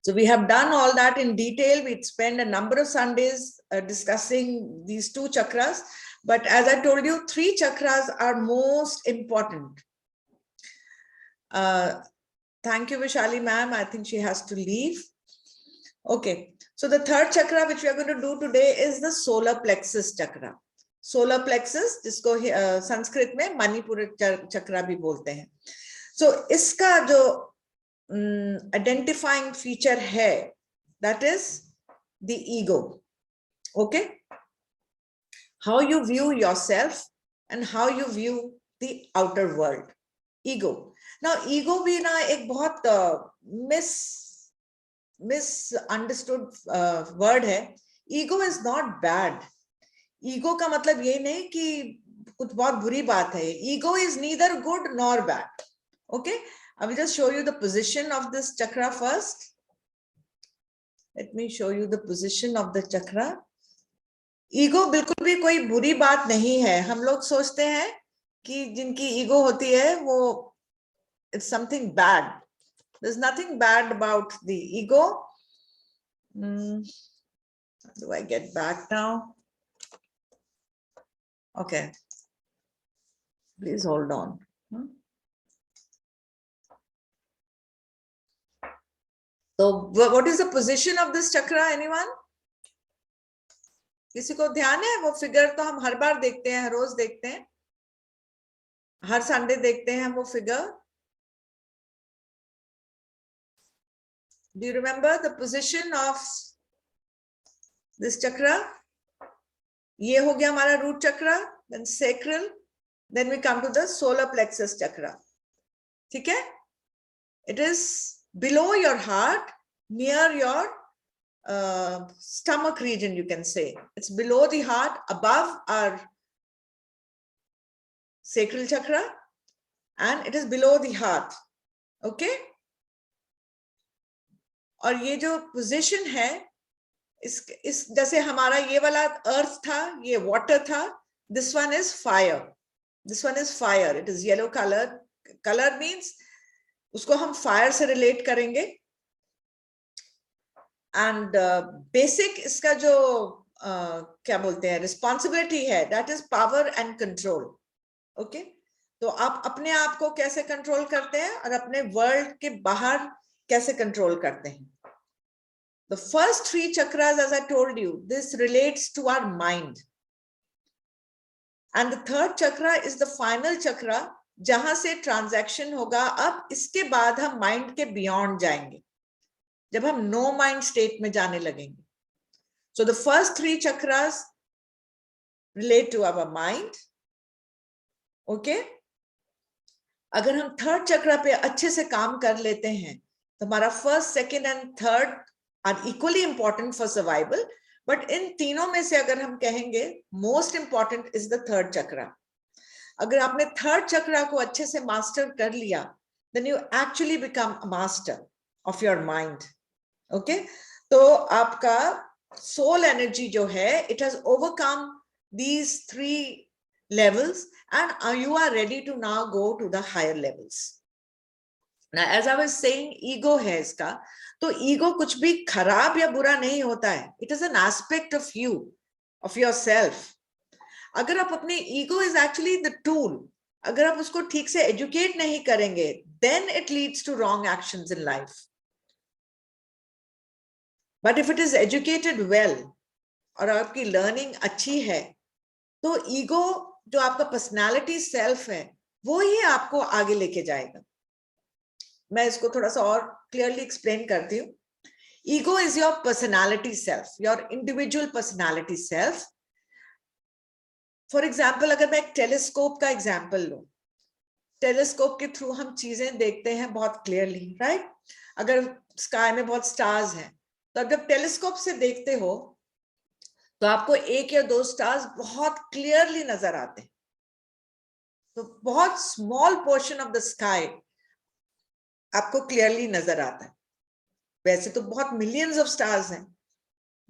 So we have done all that in detail. We spent a number of Sundays discussing these two chakras. But as I told you, 3 chakras are most important. Thank you, Vishali ma'am. I think she has to leave. Okay. So the third chakra which we are going to do today is the solar plexus chakra. Solar plexus, जिसको संस्कृत में मणिपुर चक्रा भी बोलते हैं. So इसका जो identifying feature है, that is the ego. Okay? How you view yourself and how you view the outer world. Ego. Now ego भी ना एक बहुत misunderstood word है. Ego is not bad. Ego का मतलब ये नहीं कि कुछ बहुत बुरी बात है. Ego is neither good nor bad. Okay? I will just show you the position of this chakra first. Let me show you the position of the chakra. Ego बिल्कुल भी कोई बुरी बात नहीं है. हम लोग सोचते हैं कि जिनकी ego होती है वो it's something bad. There's nothing bad about the ego. How do I get back now? Okay. Please hold on. So what is the position of this chakra? Anyone? किसी को ध्यान है? वो फिगर तो हम हर बार देखते हैं, हर रोज देखते हैं, हर संडे देखते हैं वो figure. Do you remember the position of this chakra? ये हो गया हमारा root chakra, then sacral, then we come to the solar plexus chakra. ठीक है? It is below your heart, near your stomach region, you can say. It's below the heart, above our sacral chakra, and it is below the heart. Okay? और ये जो position है, इस जैसे हमारा ये वाला earth था, ये water था, this one is fire. This one is fire. It is yellow color. Color means उसको हम fire से relate करेंगे. And basic इसका जो क्या बोलते हैं responsibility है, that is power and control. Okay? तो आप अपने आप को कैसे control करते हैं और अपने world के बाहर कैसे control करते हैं. The first 3 chakras, as I told you, this relates to our mind. And the third chakra is the final chakra, जहां से transaction होगा. अब इसके बाद हम mind के beyond जाएंगे, जब हम no mind state में जाने लगेंगे. So the first 3 chakras relate to our mind. Okay? अगर हम third chakra पे अच्छे से काम कर लेते हैं, तो हमारा first, second and third are equally important for survival, but इन तीनों में से अगर हम कहेंगे most important is the third chakra. अगर आपने थर्ड चक्रा को अच्छे से मास्टर कर लिया, then you actually become a master of your mind. Okay? तो आपका soul energy जो है, it has overcome these 3 levels and you are ready to now go to the higher levels. Now, as I was saying, ego है इसका, तो ego कुछ भी खराब या बुरा नहीं होता है. It is an aspect of you, of yourself. अगर आप अपने ego is actually the tool, अगर आप उसको ठीक से educate नहीं करेंगे, then it leads to wrong actions in life. But if it is educated well, और आपकी learning अच्छी है, तो ego जो आपका personality self है, वो ही आपको आगे लेके जाएगा. मैं इसको थोड़ा सा और clearly explain करती हूँ. Ego is your personality self, your individual personality self. For example अगर मैं एक टेलीस्कोप का एग्जाम्पल लूं, टेलीस्कोप के थ्रू हम चीजें देखते हैं बहुत क्लियरली, राइट? अगर स्काई में बहुत स्टार्स हैं, तो जब टेलीस्कोप से देखते हो तो आपको 1 या 2 स्टार्स बहुत क्लियरली नजर आते हैं. तो बहुत small portion of the sky आपको क्लियरली नजर आता है. वैसे तो बहुत मिलियंस ऑफ स्टार्स हैं,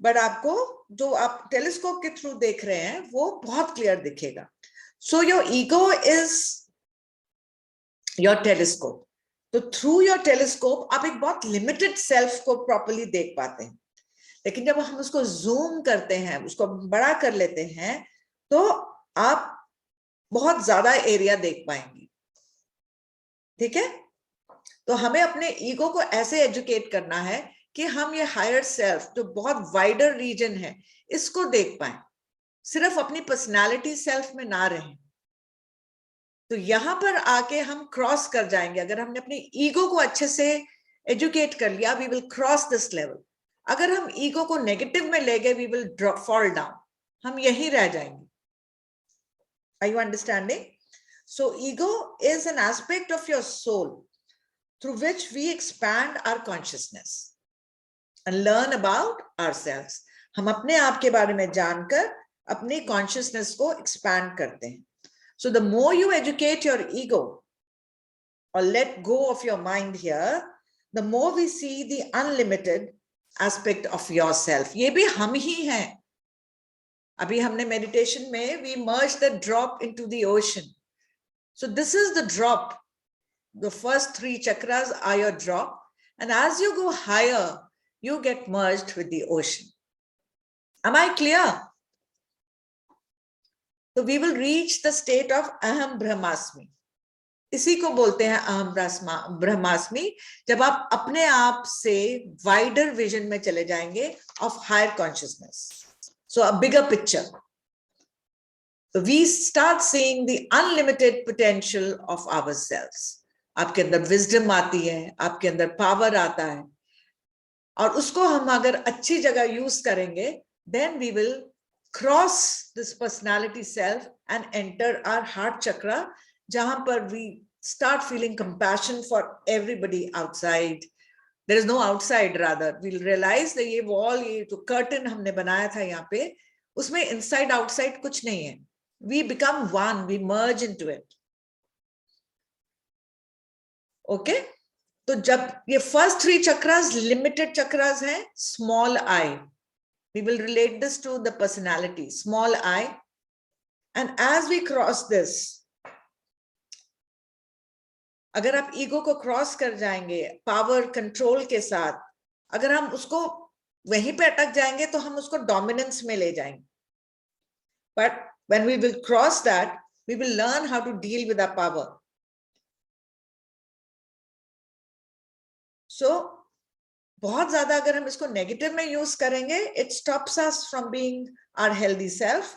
बट आपको जो आप टेलीस्कोप के थ्रू देख रहे हैं वो बहुत क्लियर दिखेगा. So your ego is your telescope. तो थ्रू योर टेलीस्कोप आप एक बहुत लिमिटेड सेल्फ को प्रॉपर्ली देख पाते हैं. लेकिन जब हम उसको जूम करते हैं, उसको बड़ा कर लेते हैं, तो आप बहुत ज्यादा एरिया देख पाएंगे. ठीक है? तो हमें अपने ईगो को ऐसे एजुकेट करना है कि हम ये हायर सेल्फ जो बहुत वाइडर रीजन है, इसको देख पाए, सिर्फ अपनी पर्सनालिटी सेल्फ में ना रहें. तो यहां पर आके हम क्रॉस कर जाएंगे. अगर हमने अपने ईगो को अच्छे से एजुकेट कर लिया, we will cross this level. अगर हम ईगो को नेगेटिव में ले गए, we will drop, fall down, हम यहीं रह जाएंगे. Are you understanding? So ego is an aspect of your soul through which we expand our consciousness and learn about ourselves. हम अपने आप के बारे में जानकर अपनी consciousness को expand करते हैं. So the more you educate your ego or let go of your mind here, the more we see the unlimited aspect of yourself. ये भी हम ही हैं. अभी हमने meditation में we merge the drop into the ocean. So this is the drop. The first 3 chakras are your drop, and as you go higher, you get merged with the ocean. Am I clear? So we will reach the state of Aham Brahmasmi. इसी को बोलते हैं अहम ब्रह्मास्मि, जब आप अपने आप से wider vision में चले जाएंगे of higher consciousness. So a bigger picture. So we start seeing the unlimited potential of ourselves. आपके अंदर विजडम आती है, आपके अंदर पावर आता है, और उसको हम अगर अच्छी जगह यूज करेंगे, then we will cross this personality self and enter our heart chakra, जहां पर we start feeling compassion for everybody outside. There is no outside, rather we'll realize that ये wall, ये जो curtain हमने बनाया था यहाँ पे, उसमें inside outside कुछ नहीं है. We become one, we merge into it. Okay? तो जब ये फर्स्ट 3 चक्रास लिमिटेड चक्रास हैं, small I, we will relate this to the personality, small I, and as we cross this, अगर आप ईगो को क्रॉस कर जाएंगे पावर कंट्रोल के साथ, अगर हम उसको वहीं पे अटक जाएंगे तो हम उसको डोमिनेंस में ले जाएंगे. But when we will cross that, we will learn how to deal with our power. So, बहुत ज्यादा अगर हम इसको नेगेटिव में यूज करेंगे, it stops us from being our healthy self.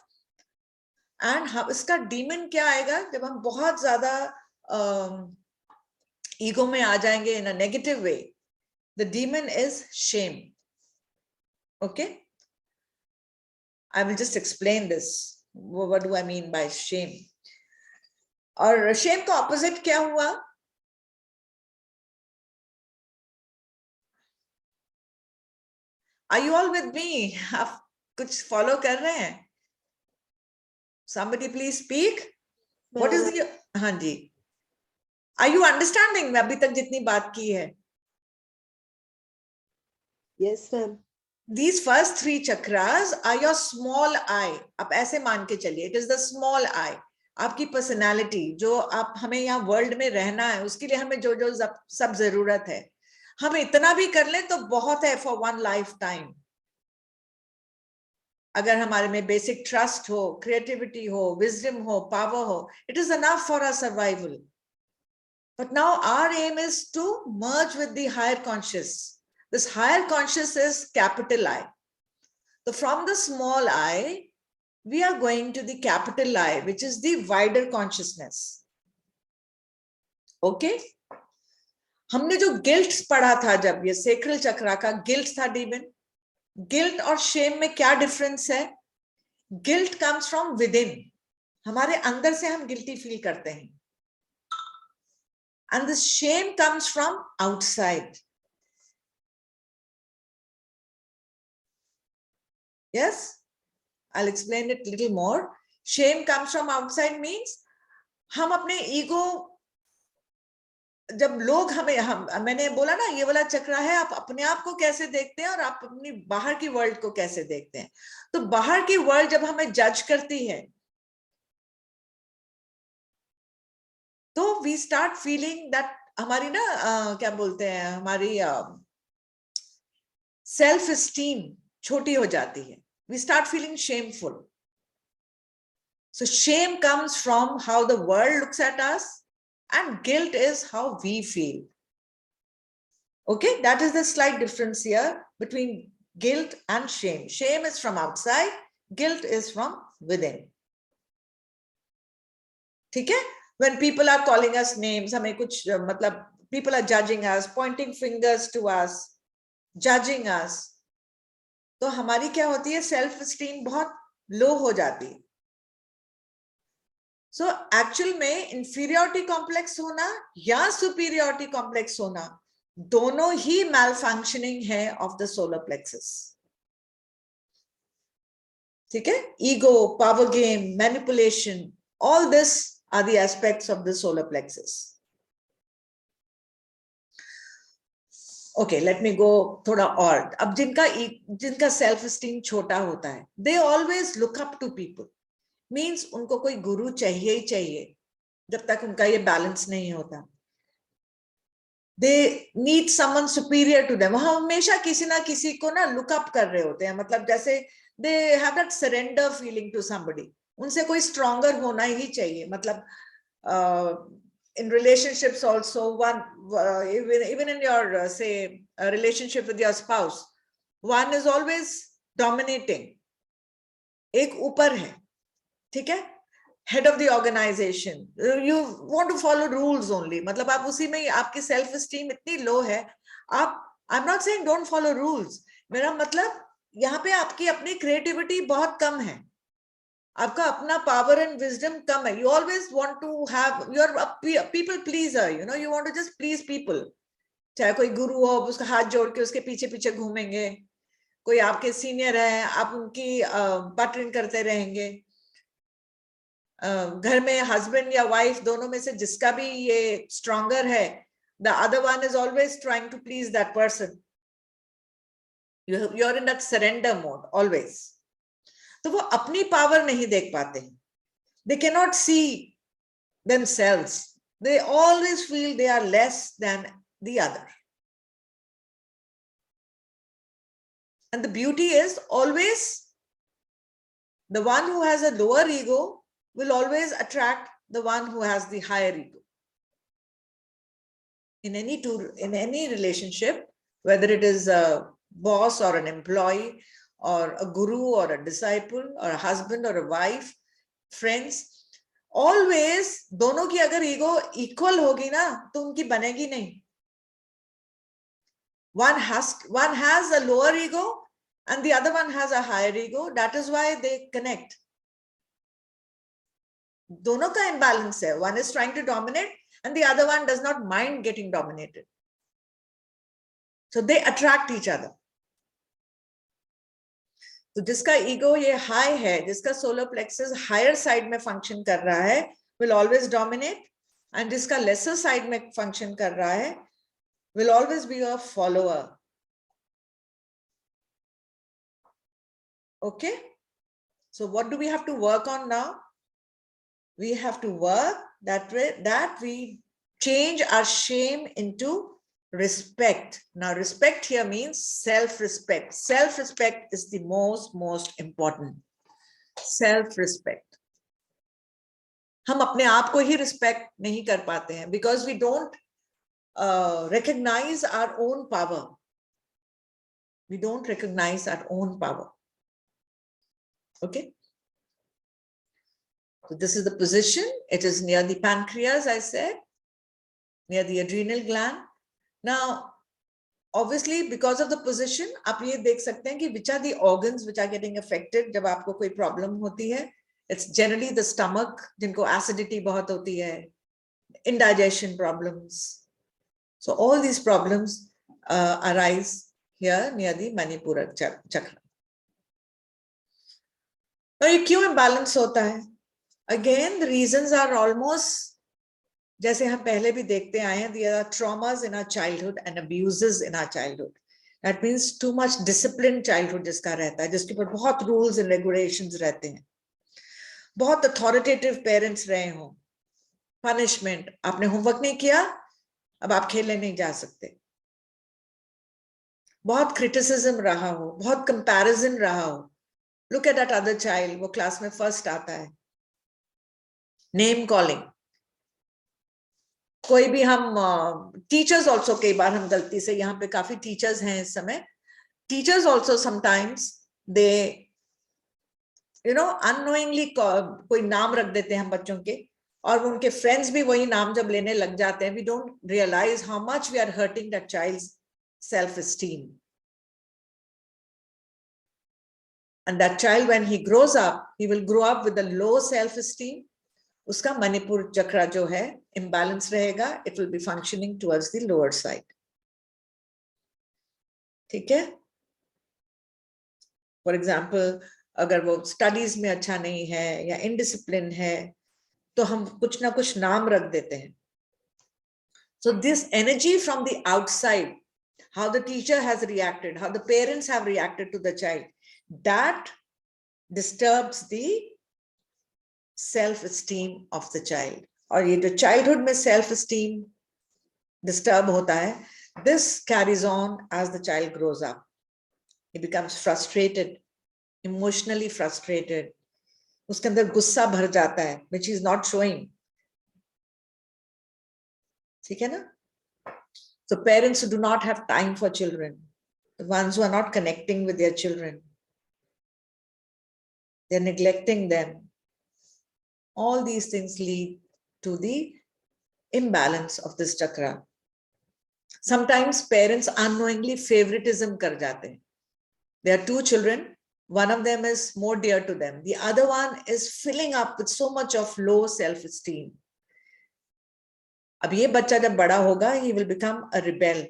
And हम इसका डीमन क्या आएगा जब हम बहुत ज्यादा ईगो में आ जाएंगे in a negative way? The demon is shame. Okay? I will just explain this. What do I mean by shame? और shame का opposite क्या हुआ? Are you all with me? आप कुछ फॉलो कर रहे हैं? Somebody please speak. What is the, हाँ जी, are you understanding मैं अभी तक जितनी बात की है? Yes, ma'am. These first 3 chakras are your small I. आप ऐसे मान के चलिए, it is the small I. आपकी पर्सनालिटी, जो आप, हमें यहाँ वर्ल्ड में रहना है, उसके लिए हमें जो जो सब जरूरत है, हम इतना भी कर लें तो बहुत है फॉर वन लाइफ टाइम. अगर हमारे में बेसिक ट्रस्ट हो, क्रिएटिविटी हो, विजडम हो, पावर हो, it is enough for our survival. But now our aim is to merge with the higher conscious. This higher conscious is capital I. So from the small I, we are going to the capital I, which is the wider consciousness. Okay? हमने जो guilt पढ़ा था, जब ये sacral चक्रा का guilt था demon, guilt और Shem में क्या डिफरेंस है? Guilt comes from within, हमारे अंदर से हम गिल्टी फील करते हैं, and this shame comes from outside. Yes, I'll explain it a little more. Shame comes from outside means हम अपने ईगो, जब लोग मैंने बोला ना, ये वाला चक्र है, आप अपने आप को कैसे देखते हैं और आप अपनी बाहर की वर्ल्ड को कैसे देखते हैं. तो बाहर की वर्ल्ड जब हमें जज करती है, तो वी स्टार्ट फीलिंग दैट हमारी ना क्या बोलते हैं, हमारी सेल्फ एस्टीम छोटी हो जाती है. We start feeling shameful. So shame comes from how the world looks at us, and guilt is how we feel. Okay, that is the slight difference here between guilt and shame. Shame is from outside, guilt is from within. ठीक है? When people are calling us names, हमें कुछ मतलब, people are judging us, pointing fingers to us, judging us, तो हमारी क्या होती है, सेल्फ एस्टीम बहुत लो हो जाती है. सो एक्चुअल में इंफीरियरिटी कॉम्प्लेक्स होना या सुपीरियरिटी कॉम्प्लेक्स होना, दोनों ही मैल फंक्शनिंग है ऑफ द सोलर प्लेक्सस. ठीक है? Ego, power game, manipulation, all this are the aspects of the solar plexus. Okay, let me go थोड़ा और. अब जिनका सेल्फ एस्टीम छोटा होता है, they always look up to people. Means उनको कोई गुरु चाहिए ही चाहिए जब तक उनका ये बैलेंस नहीं होता. They need someone superior to them. वहां हमेशा किसी ना किसी को ना लुक अप कर रहे होते हैं, मतलब जैसे they have that surrender feeling to somebody. उनसे कोई स्ट्रॉन्गर होना ही चाहिए. मतलब in relationships also, even in your say a relationship with your spouse, one is always dominating. एक ऊपर है, ठीक है, head of the organization. You want to follow rules only. मतलब आप उसी में आपकी self esteem इतनी low है. I'm not saying don't follow rules. मेरा मतलब यहाँ पे आपकी अपनी creativity बहुत कम है, आपका अपना पावर एंड विजडम कम है. You always want to have, you are a people pleaser, you know, you want to just please people. चाहे कोई गुरु हो, उसका हाथ जोड़ के उसके पीछे पीछे घूमेंगे. कोई आपके सीनियर है, आप उनकी बटरिंग करते रहेंगे. घर में हस्बैंड या वाइफ, दोनों में से जिसका भी ये स्ट्रॉन्गर है, the other one is always trying to please that person. You are in that surrender mode always. तो वो अपनी पावर नहीं देख पाते. They cannot see themselves. They always feel they are less than the other. And the beauty is always the one who has a lower ego will always attract the one who has the higher ego. In any relationship, whether it is a boss or an employee, or a guru or a disciple or a husband or a wife, friends, always दोनों की अगर ego equal होगी ना, तो उनकी बनेगी नहीं. One has a lower ego and the other one has a higher ego. That is why they connect. दोनों का imbalance है. One is trying to dominate and the other one does not mind getting dominated. So they attract each other. तो जिसका ego ये high है, जिसका solar plexus higher side में function कर रहा है, विल ऑलवेज डोमिनेट, एंड जिसका लेसर साइड में फंक्शन कर रहा है will always be a follower. Okay, so what do we have to work on now? We have to work that way, that we change our shame into respect. Now respect here means self-respect. Self-respect is the most important. Self-respect. हम अपने आप को ही respect नहीं कर पाते हैं because we don't recognize our own power. We don't recognize our own power. Okay. So this is the position. It is near the pancreas, I said, near the adrenal gland. Now, obviously, because of the position, आप ये देख सकते हैं कि which are the organs which are getting affected जब आपको कोई problem होती है. It's generally the stomach, जिनको acidity बहुत होती है, indigestion problems. So all these problems arise here near the Manipura chakra. Now ये क्यों imbalance होता है? Again, the reasons are almost जैसे हम पहले भी देखते आए हैं, there are traumas in our childhood and abuses in our childhood. That means too much disciplined childhood जिसका रहता है, जिसके ऊपर बहुत rules and regulations रहते हैं, बहुत authoritative parents रहे हों, punishment, आपने homework नहीं किया, अब आप खेलने नहीं जा सकते, बहुत criticism रहा हो, बहुत comparison रहा हो. Look at that other child, वो class में first आता है. Name calling. कोई भी हम टीचर्स ऑल्सो कई बार हम गलती से, यहाँ पे काफी टीचर्स हैं इस समय, teachers also sometimes they unknowingly कोई नाम रख देते हैं हम बच्चों के, और उनके फ्रेंड्स भी वही नाम जब लेने लग जाते हैं, we don't realize how much we are hurting that child's self esteem. And that child when he grows up, he will grow up with a low self esteem. उसका मणिपुर चक्र जो है इम्बैलेंस रहेगा, it will be functioning towards the lower side. ठीक है. For example, अगर वो studies में अच्छा नहीं है या इनडिसिप्लिन है, तो हम कुछ ना कुछ नाम रख देते हैं. So this energy from the outside, how the teacher has reacted, how the parents have reacted to the child, that disturbs the self esteem of the child. और ये जो चाइल्डहुड में सेल्फ एस्टीम डिस्टर्ब होता है, this carries on as the child grows up. He becomes frustrated, emotionally frustrated. उसके अंदर गुस्सा भर जाता है, which he is not showing. ठीक है ना? So parents who do not have time for children, the ones who are not connecting with their children, they're neglecting them. All these things lead to the imbalance of this chakra. Sometimes parents unknowingly favoritism कर जाते हैं. There are two children, one of them is more dear to them, the other one is filling up with so much of low self-esteem. अब ये बच्चा जब बड़ा होगा, he will become a rebel.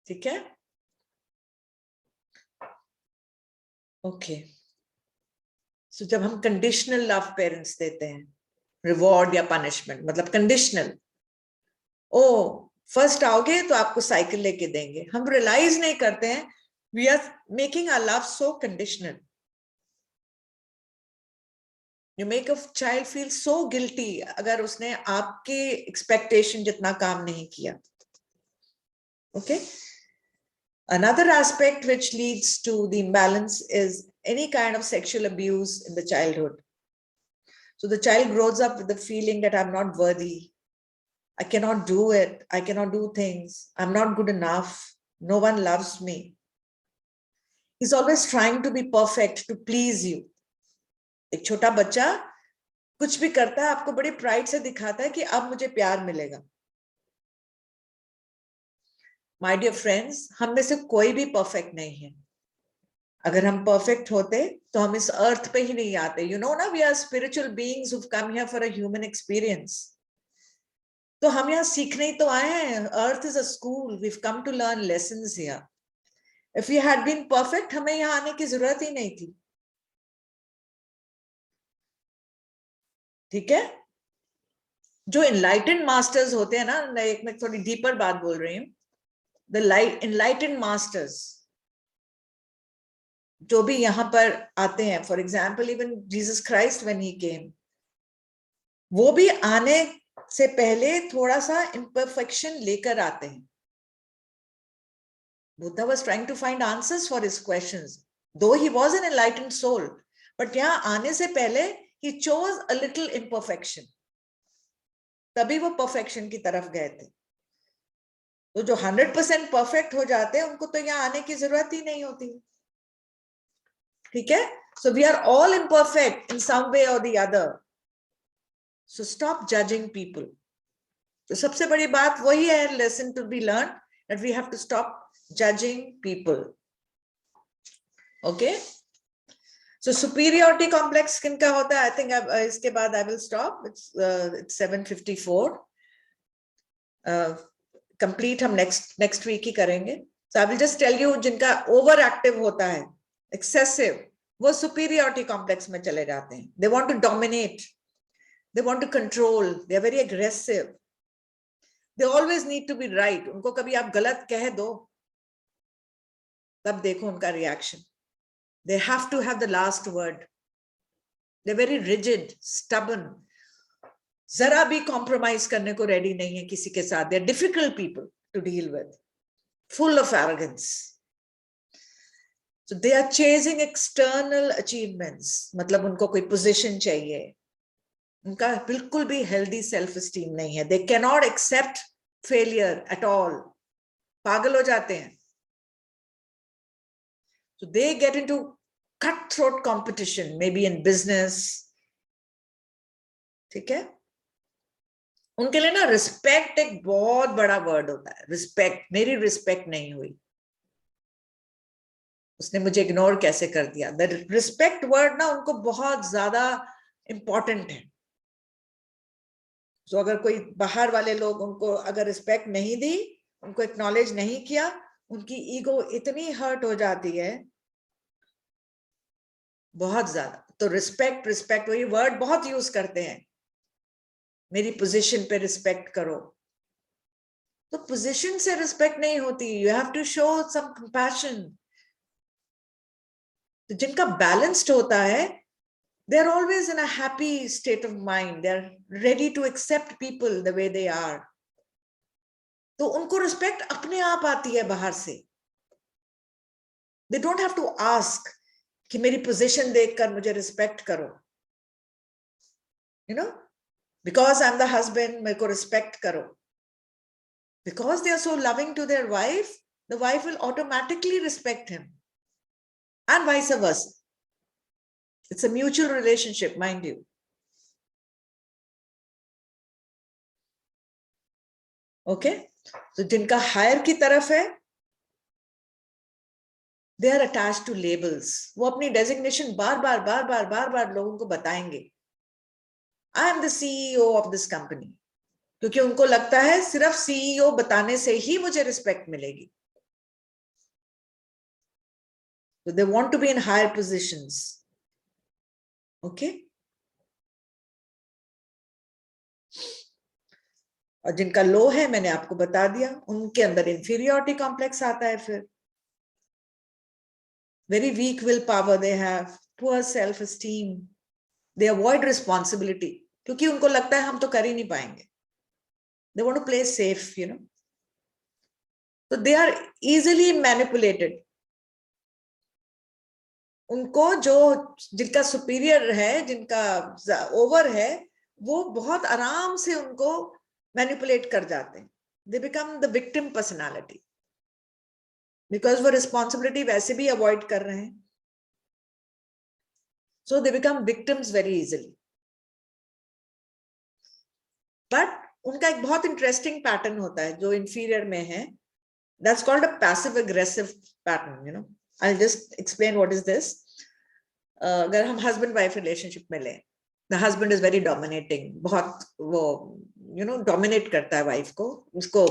ठीक है? Okay. So जब हम conditional love parents देते हैं, reward या punishment, मतलब conditional. ओ फर्स्ट आओगे तो आपको साइकिल लेके देंगे, हम रियलाइज नहीं करते हैं, we are making our love so conditional. You make a child feel so guilty अगर उसने आपके एक्सपेक्टेशन जितना काम नहीं किया. Okay. Another aspect which leads to the imbalance is any kind of sexual abuse in the childhood. So the child grows up with the feeling that I'm not worthy, I cannot do it, I cannot do things, I'm not good enough, no one loves me. He's always trying to be perfect to please you. एक छोटा बच्चा कुछ भी करता है, आपको बड़ी pride से दिखाता है कि अब मुझे प्यार मिलेगा. My dear friends, हम में से कोई भी परफेक्ट नहीं है. अगर हम परफेक्ट होते तो हम इस अर्थ पे ही नहीं आते. You know ना, we are spiritual beings who've come here for a human experience. तो हम यहाँ सीखने ही तो आए हैं. Earth is a school. We've come to learn lessons here. If we had been perfect, हमें यहाँ आने की जरूरत ही नहीं थी. ठीक है? जो enlightened masters होते हैं ना, एक मैं थोड़ी डीपर बात बोल रही हूँ. The enlightened masters जो भी यहाँ पर आते हैं, for example, even Jesus Christ when he came, वो भी आने से पहले थोड़ा सा imperfection लेकर आते हैं. Buddha was trying to find answers for his questions, though he was an enlightened soul. But यहाँ आने से पहले he chose a little imperfection. तभी वो perfection की तरफ गए थे. तो जो 100% perfect हो जाते हैं, उनको तो यहाँ आने की जरूरत ही नहीं होती. ठीक है? So we are all imperfect in some way or the other. So stop judging people. तो सबसे बड़ी बात वही है, lesson to be learned, that we have to stop judging people. Okay? So superiority complex किनका होता है? I think इसके बाद I will stop. It's 7:54. Complete हम next week ही करेंगे. So I will just tell you जिनका overactive होता है, excessive, वो superiority complex में चले जाते हैं. They want to dominate. They want to control. They are very aggressive. They always need to be right. उनको कभी आप गलत कह दो, तब देखो उनका reaction. They have to have the last word. They're very rigid, stubborn. जरा भी compromise करने को ready नहीं है किसी के साथ. They're difficult people to deal with. Full of arrogance. So they are chasing external achievements. मतलब उनको कोई position चाहिए. उनका बिल्कुल भी healthy self-esteem नहीं है. They cannot accept failure at all. पागल हो जाते हैं. So they get into cutthroat competition, maybe in business. ठीक है? उनके लिए ना respect एक बहुत बड़ा word होता है. Respect. मेरी respect नहीं हुई. उसने मुझे ignore कैसे कर दिया? The respect word ना उनको बहुत ज़्यादा important है. So अगर कोई बाहर वाले लोग उनको अगर respect नहीं दी, उनको acknowledge नहीं किया, उनकी ego इतनी hurt हो जाती है, बहुत ज़्यादा. तो respect वही word बहुत use करते हैं. मेरी position पे respect करो. तो position से respect नहीं होती. You have to show some compassion. तो जिनका balanced होता है, they're always in a happy state of mind. They're ready to accept people the way they are. तो उनको respect अपने आप आती है बाहर से. They don't have to ask कि मेरी position देखकर मुझे respect करो. You know, because I'm the husband, मेरे को respect करो. Because they are so loving to their wife, the wife will automatically respect him. And vice versa. It's a mutual relationship, mind you. Okay? So जिनका higher की तरफ है, they are attached to labels. वो अपनी designation बार बार लोगों को बताएंगे. I am the CEO of this company. क्योंकि उनको लगता है सिर्फ CEO बताने से ही मुझे respect मिलेगी. So they want to be in higher positions. Okay? और जिनका लो है मैंने आपको बता दिया, उनके अंदर inferiority complex आता है फिर. Very weak willpower they have, poor self-esteem. They avoid responsibility क्योंकि उनको लगता है हम तो कर ही नहीं पाएंगे. They want to play safe, you know. So they are easily manipulated. उनको जो जिनका superior है, जिनका over है, वो बहुत आराम से उनको manipulate कर जाते हैं. They become the victim personality. Because वो responsibility वैसे भी avoid कर रहे हैं. So they become victims very easily. But उनका एक बहुत interesting pattern होता है जो inferior में है. That's called a passive aggressive pattern, you know. I'll just explain what is this. अगर हम husband wife relationship में लें, the husband is very dominating, बहुत वो you know dominate करता है wife को, उसको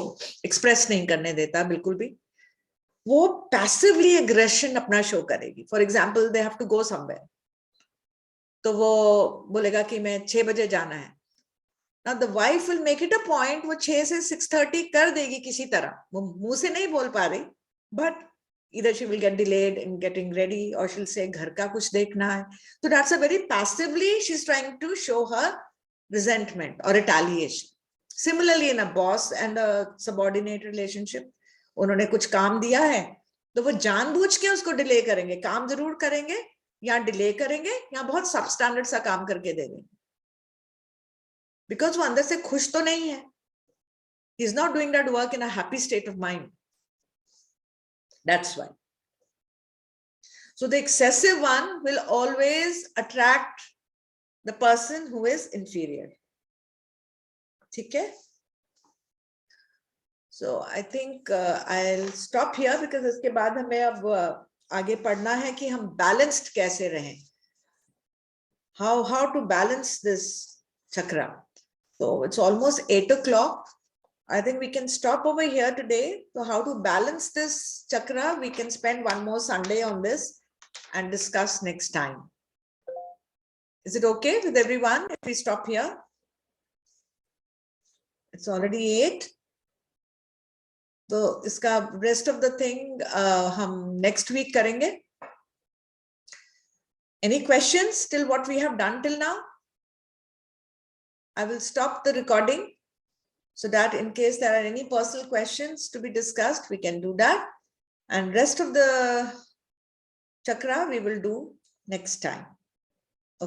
express नहीं करने देता बिल्कुल भी. वो पैसिवली एग्रेशन अपना शो करेगी. For example they have to go somewhere, तो वो बोलेगा कि मैं 6 बजे जाना है. Now the wife will make it a point, वो 6 से 6:30 कर देगी किसी तरह. वो मुंह से नहीं बोल पा रही, but either she will get delayed in getting ready or she'll say घर का कुछ देखना है. So that's a very passively she's trying to show her resentment or retaliation. Similarly in a boss and a subordinate relationship, उन्होंने कुछ काम दिया है तो वो जानबूझ के उसको डिले करेंगे. काम जरूर करेंगे या डिले करेंगे या बहुत सब स्टैंडर्ड सा काम करके दे देंगे, बिकॉज वो अंदर से खुश तो नहीं है. He is not doing that work in a happy state of mind. That's why. So the excessive one will always attract the person who is inferior. ठीक है? So I think I'll stop here because इसके बाद हमें अब आगे पढ़ना है कि हम balanced कैसे रहें. How to balance this chakra. So it's almost 8 o'clock. I think we can stop over here today. So how to balance this chakra, we can spend one more Sunday on this and discuss next time. Is it okay with everyone if we stop here? It's already 8. So iska rest of the thing hum next week karenge. Any questions till what we have done till now? I will stop the recording so that in case there are any personal questions to be discussed, we can do that. And rest of the chakra we will do next time.